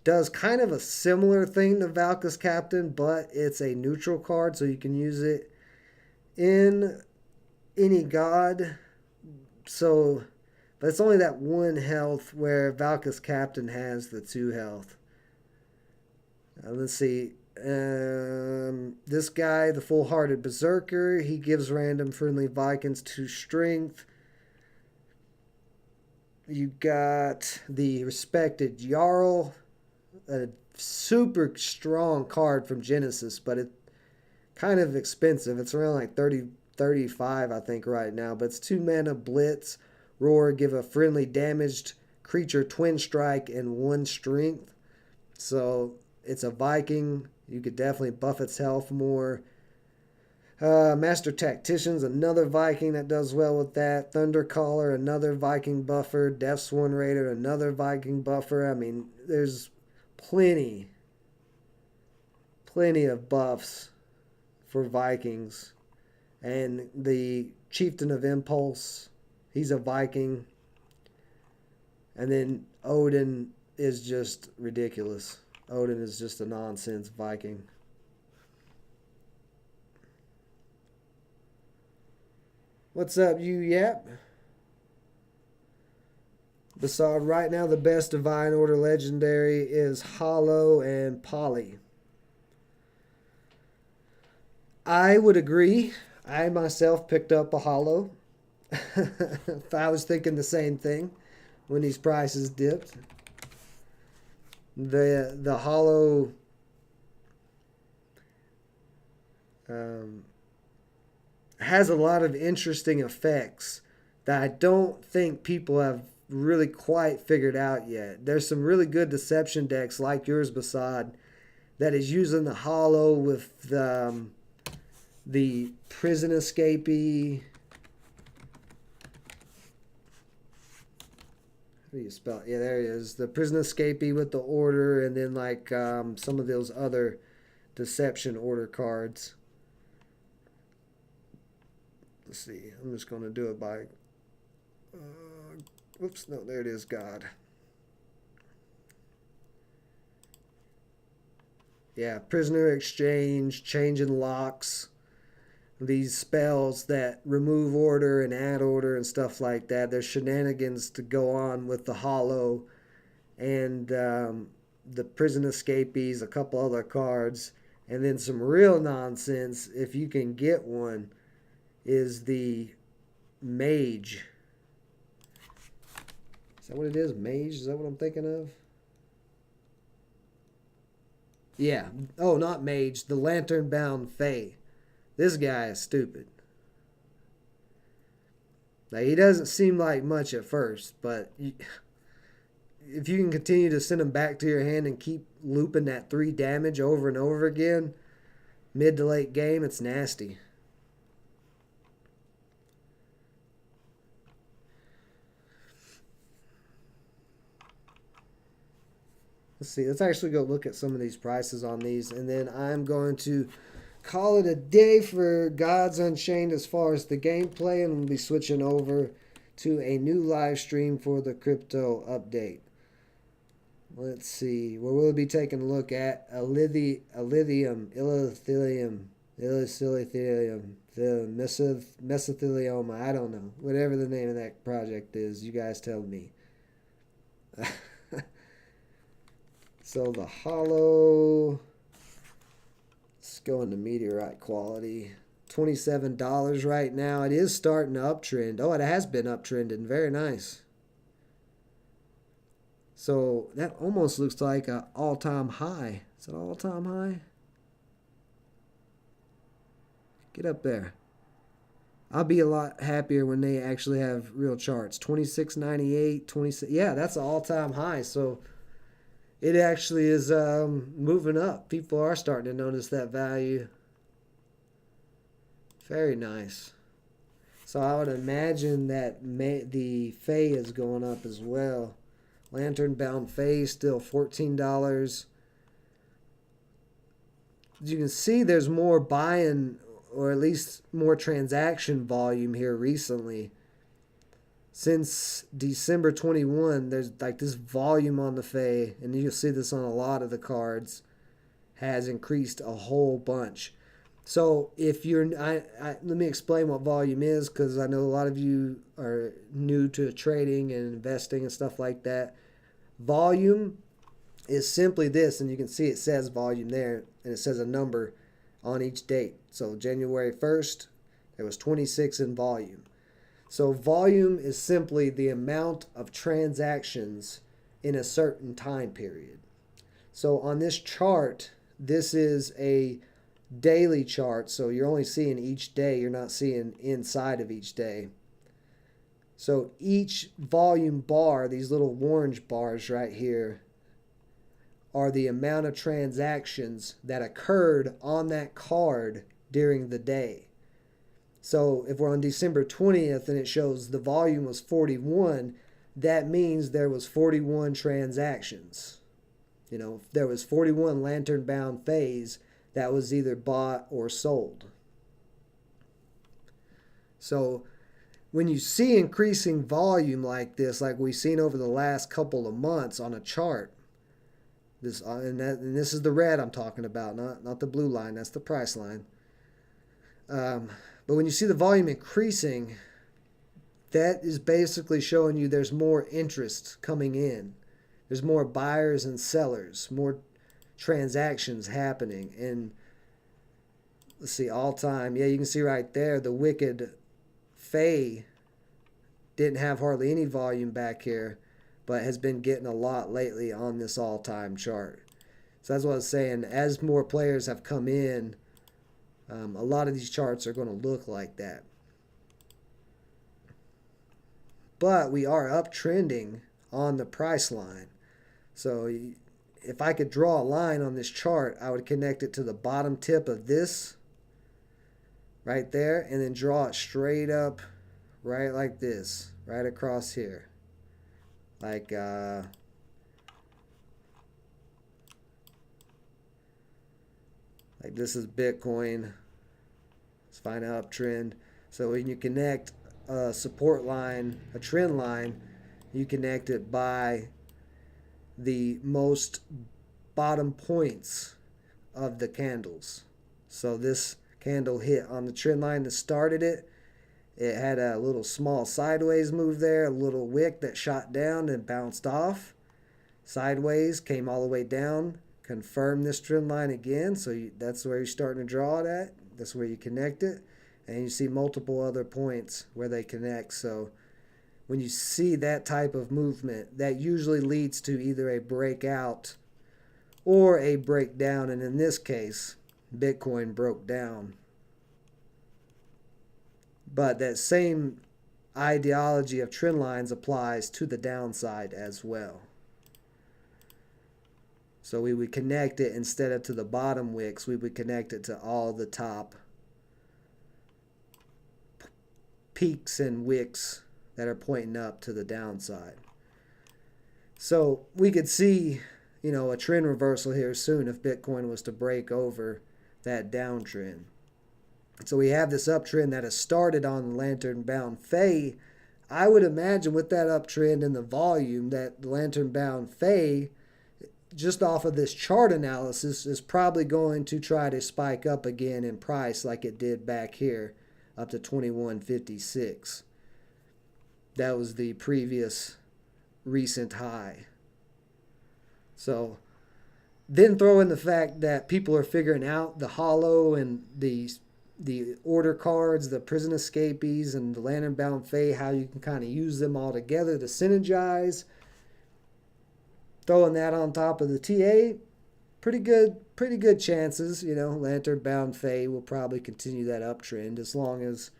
Does kind of a similar thing to Valka's Captain, but it's a neutral card, so you can use it in any god. So, but it's only that 1 health, where Valka's Captain has the 2 health. Let's see. This guy, the Full-Hearted Berserker, he gives random friendly Vikings 2 strength. You got the Respected Jarl, a super strong card from Genesis, but it's kind of expensive. It's around like 35, I think, right now. But it's 2 mana Blitz. Roar, give a friendly damaged creature twin strike and 1 strength. So it's a Viking. You could definitely buff its health more. Master Tactician's another Viking that does well with that. Thundercaller, another Viking buffer. Deathsworn Raider, another Viking buffer. I mean, there's plenty of buffs for Vikings. And the Chieftain of Impulse, he's a Viking. And then Odin is just ridiculous. Odin is just a nonsense Viking. What's up, you yap? Besides, right now the best Divine Order Legendary is Hollow and Poly. I would agree. I myself picked up a Hollow. I was thinking the same thing when these prices dipped. The Hollow has a lot of interesting effects that I don't think people have really quite figured out yet. There's some really good deception decks like yours, Basad, that is using the hollow with the prison escapee. How do you spell it? Yeah, there it is. The prison escapee with the order, and then like some of those other deception order cards. Let's see. I'm just going to do it by... whoops, no, there it is, God. Yeah, prisoner exchange, changing locks, these spells that remove order and add order and stuff like that. There's shenanigans to go on with the hollow and the prison escapees, a couple other cards, and then some real nonsense, if you can get one, is the mage. Is that what it is? Mage? Is that what I'm thinking of? Yeah. Oh, not mage. The lantern-bound fae. This guy is stupid. Now, he doesn't seem like much at first, but if you can continue to send him back to your hand and keep looping that 3 damage over and over again, mid to late game, it's nasty. Let's see. Let's actually go look at some of these prices on these, and then I'm going to call it a day for Gods Unchained as far as the gameplay, and we'll be switching over to a new live stream for the crypto update. Let's see. Where we'll be taking a look at Ethereum, mesothelioma. I don't know. Whatever the name of that project is, you guys tell me. So the hollow, let's go into meteorite quality. $27 right now. It is starting to uptrend. Oh, it has been uptrending. Very nice. So that almost looks like an all-time high. Is it all-time high? Get up there. I'll be a lot happier when they actually have real charts. 26.98, 26. Yeah, that's an all-time high. So it actually is moving up. People are starting to notice that value. Very nice. So I would imagine that the Fae is going up as well. Lantern Bound Fae still $14. You can see there's more buying, or at least more transaction volume here recently. Since December 21, there's like this volume on the Fae, and you'll see this on a lot of the cards, has increased a whole bunch. So if you're, let me explain what volume is, because I know a lot of you are new to trading and investing and stuff like that. Volume is simply this, and you can see it says volume there, and it says a number on each date. So January 1st, there was 26 in volume. So volume is simply the amount of transactions in a certain time period. So on this chart, this is a daily chart, so you're only seeing each day. You're not seeing inside of each day. So each volume bar, these little orange bars right here, are the amount of transactions that occurred on that card during the day. So if we're on December 20th and it shows the volume was 41, that means there was 41 transactions. You know, there was 41 lantern-bound phase that was either bought or sold. So when you see increasing volume like this, like we've seen over the last couple of months on a chart, and this is the red I'm talking about, not the blue line, that's the price line. But when you see the volume increasing, that is basically showing you there's more interest coming in. There's more buyers and sellers, more transactions happening. And let's see, all time. Yeah, you can see right there, the Wicked Fae didn't have hardly any volume back here, but has been getting a lot lately on this all-time chart. So that's what I was saying. As more players have come in, A lot of these charts are going to look like that. But we are uptrending on the price line. So if I could draw a line on this chart, I would connect it to the bottom tip of this right there, and then draw it straight up right like this, right across here. Like this is Bitcoin. Let's find an uptrend. So when you connect a support line, a trend line, you connect it by the most bottom points of the candles. So this candle hit on the trend line that started it. It had a little small sideways move there, a little wick that shot down and bounced off. Sideways, came all the way down, confirmed this trend line again. So that's where you're starting to draw it at. That's where you connect it. And you see multiple other points where they connect. So when you see that type of movement, that usually leads to either a breakout or a breakdown. And in this case, Bitcoin broke down. But that same ideology of trend lines applies to the downside as well. So we would connect it, instead of to the bottom wicks, we would connect it to all the top peaks and wicks that are pointing up to the downside. So we could see, a trend reversal here soon if Bitcoin was to break over that downtrend. So we have this uptrend that has started on the lantern-bound Fay. I would imagine with that uptrend and the volume, that the lantern-bound Fay, just off of this chart analysis, is probably going to try to spike up again in price like it did back here up to 21.56. That was the previous recent high. So then throw in the fact that people are figuring out the hollow and the order cards, the prison escapees, and the lantern-bound Fay, how you can kind of use them all together to synergize. Throwing that on top of the TA, pretty good chances. Lantern-bound Fay will probably continue that uptrend as long as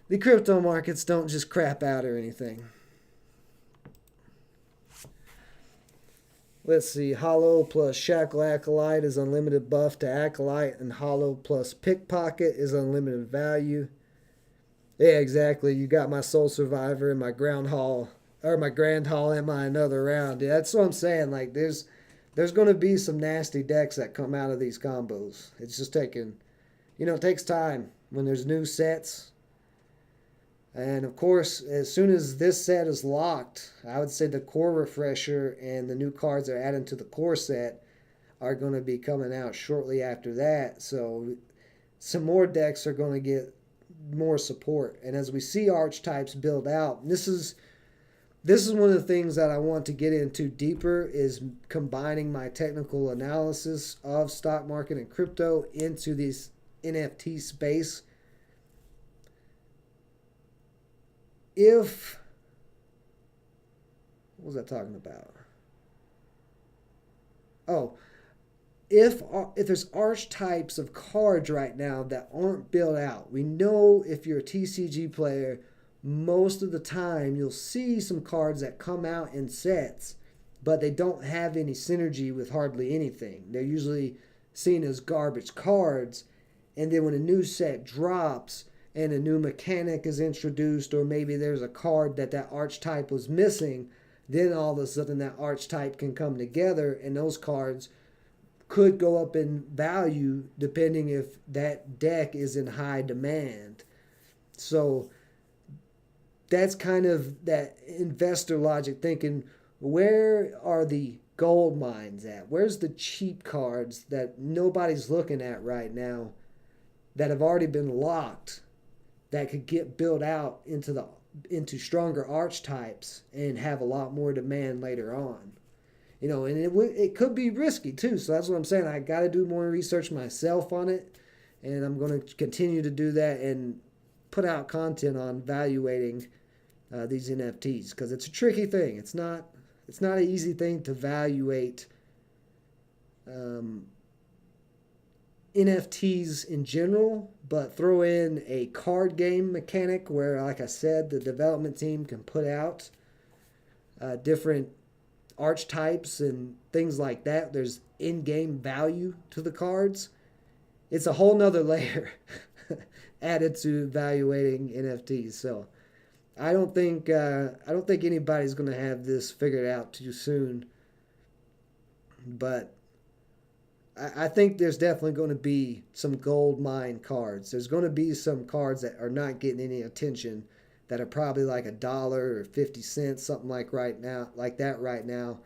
the crypto markets don't just crap out or anything. Let's see, Hollow plus Shackle Acolyte is unlimited buff to Acolyte, and Hollow plus Pickpocket is unlimited value. Yeah, exactly. You got my Soul Survivor and my Grand Hall and my Another Round. Yeah, that's what I'm saying. Like, there's going to be some nasty decks that come out of these combos. It's just taking, it takes time when there's new sets. And of course, as soon as this set is locked, I would say the core refresher and the new cards that are added to the core set are going to be coming out shortly after that. So some more decks are going to get more support. And as we see archetypes build out, this is one of the things that I want to get into deeper, is combining my technical analysis of stock market and crypto into this NFT space. What was I talking about? Oh, if there's archetypes of cards right now that aren't built out, we know if you're a TCG player, most of the time you'll see some cards that come out in sets, but they don't have any synergy with hardly anything. They're usually seen as garbage cards, and then when a new set drops and a new mechanic is introduced, or maybe there's a card that archetype was missing, then all of a sudden that archetype can come together, and those cards could go up in value depending if that deck is in high demand. So that's kind of that investor logic, thinking, where are the gold mines at? Where's the cheap cards that nobody's looking at right now that have already been locked, that could get built out into stronger archetypes and have a lot more demand later on? And it could be risky too. So that's what I'm saying. I got to do more research myself on it, and I'm going to continue to do that and put out content on evaluating these NFTs, because it's a tricky thing. It's not an easy thing to evaluate NFTs in general, but throw in a card game mechanic where, like I said, the development team can put out different archetypes and things like that. There's in-game value to the cards. It's a whole nother layer added to evaluating NFTs. So I don't think anybody's going to have this figured out too soon. But I think there's definitely going to be some gold mine cards. There's going to be some cards that are not getting any attention that are probably like $1 or 50 cents, something like right now, like that right now.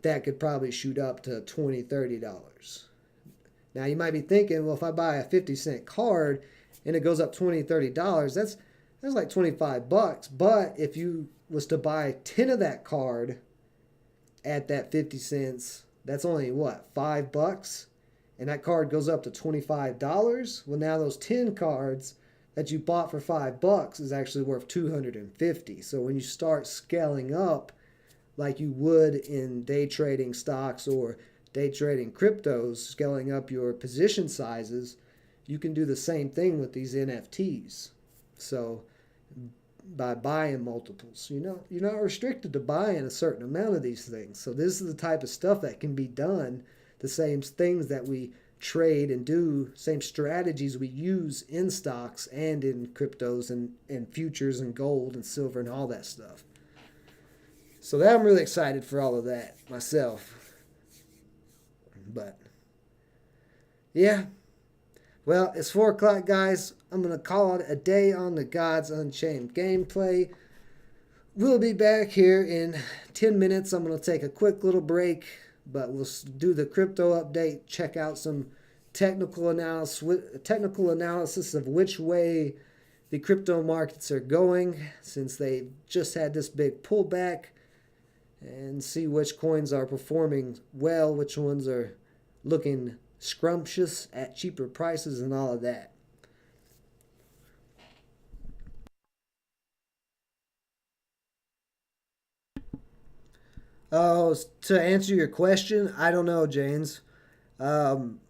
That could probably shoot up to $20, $30. Now you might be thinking, well, if I buy a 50-cent card and it goes up $20, $30, that's like $25. But if you was to buy 10 of that card at that 50 cents, that's only what, $5? And that card goes up to $25. Well, now those 10 cards that you bought for $5 is actually worth $250. So when you start scaling up like you would in day trading stocks or day trading cryptos, scaling up your position sizes, you can do the same thing with these NFTs. So by buying multiples, you're not restricted to buying a certain amount of these things. So this is the type of stuff that can be done, the same things that we trade and do, same strategies we use in stocks and in cryptos and futures and gold and silver and all that stuff. So that I'm really excited for all of that myself. But yeah, well, it's 4 o'clock, guys. I'm going to call it a day on the Gods Unchained gameplay. We'll be back here in 10 minutes. I'm going to take a quick little break, but we'll do the crypto update, check out some technical analysis of which way the crypto markets are going since they just had this big pullback, and see which coins are performing well, which ones are looking scrumptious at cheaper prices and all of that. Oh, to answer your question, I don't know, James. Um,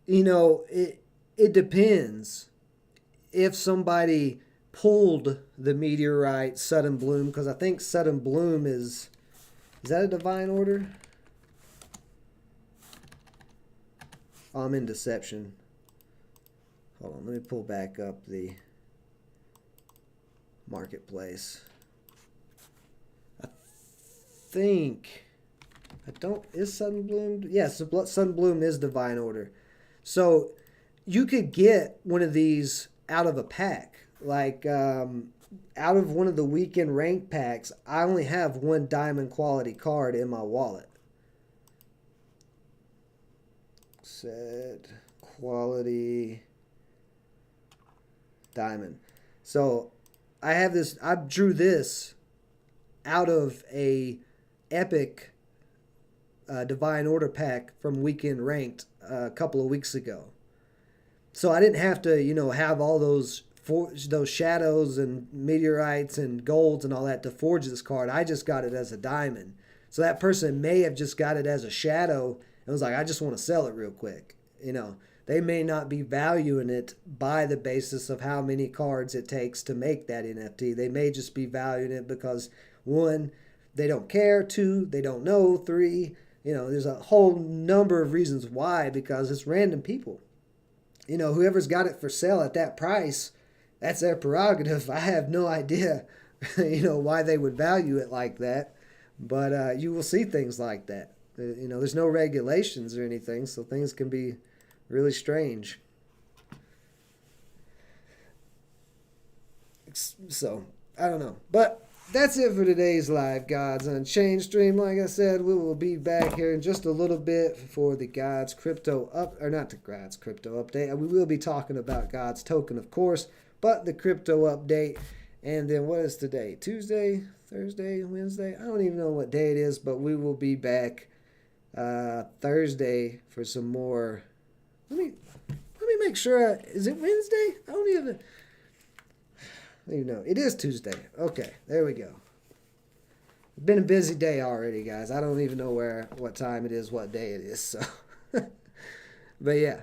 it depends. If somebody pulled the meteorite sudden bloom, because I think sudden bloom is that a divine order? Oh, I'm in deception. Hold on, let me pull back up the marketplace. Is sudden bloom? Yes, sudden bloom is divine order. So you could get one of these out of a pack. Like out of one of the weekend rank packs, I only have one diamond quality card in my wallet. Set quality diamond. So I have this. I drew this out of a epic divine order pack from weekend ranked a couple of weeks ago. So I didn't have to, have all those shadows and meteorites and golds and all that to forge this card. I just got it as a diamond. So that person may have just got it as a shadow and was like, I just want to sell it real quick. They may not be valuing it by the basis of how many cards it takes to make that NFT. They may just be valuing it because, 1, they don't care, 2, they don't know, 3, there's a whole number of reasons why, because it's random people. Whoever's got it for sale at that price, that's their prerogative. I have no idea, why they would value it like that. But you will see things like that. There's no regulations or anything, so things can be really strange. So, I don't know. But that's it for today's live Gods Unchained stream. Like I said, we will be back here in just a little bit for the Gods crypto not the Gods crypto update. We will be talking about Gods token, of course, but the crypto update. And then what is today? Tuesday, Thursday, Wednesday? I don't even know what day it is, but we will be back Thursday for some more. Let me make sure. Is it Wednesday? I don't even know. It is Tuesday. Okay, there we go. been a busy day already, guys. I don't even know what time it is, what day it is. So, but yeah,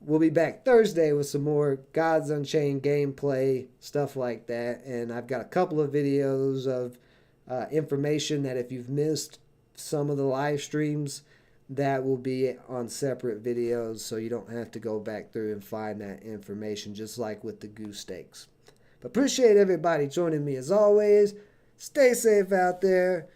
we'll be back Thursday with some more Gods Unchained gameplay, stuff like that. And I've got a couple of videos of information that if you've missed some of the live streams, that will be on separate videos, so you don't have to go back through and find that information, just like with the goose stakes. But appreciate everybody joining me as always. Stay safe out there.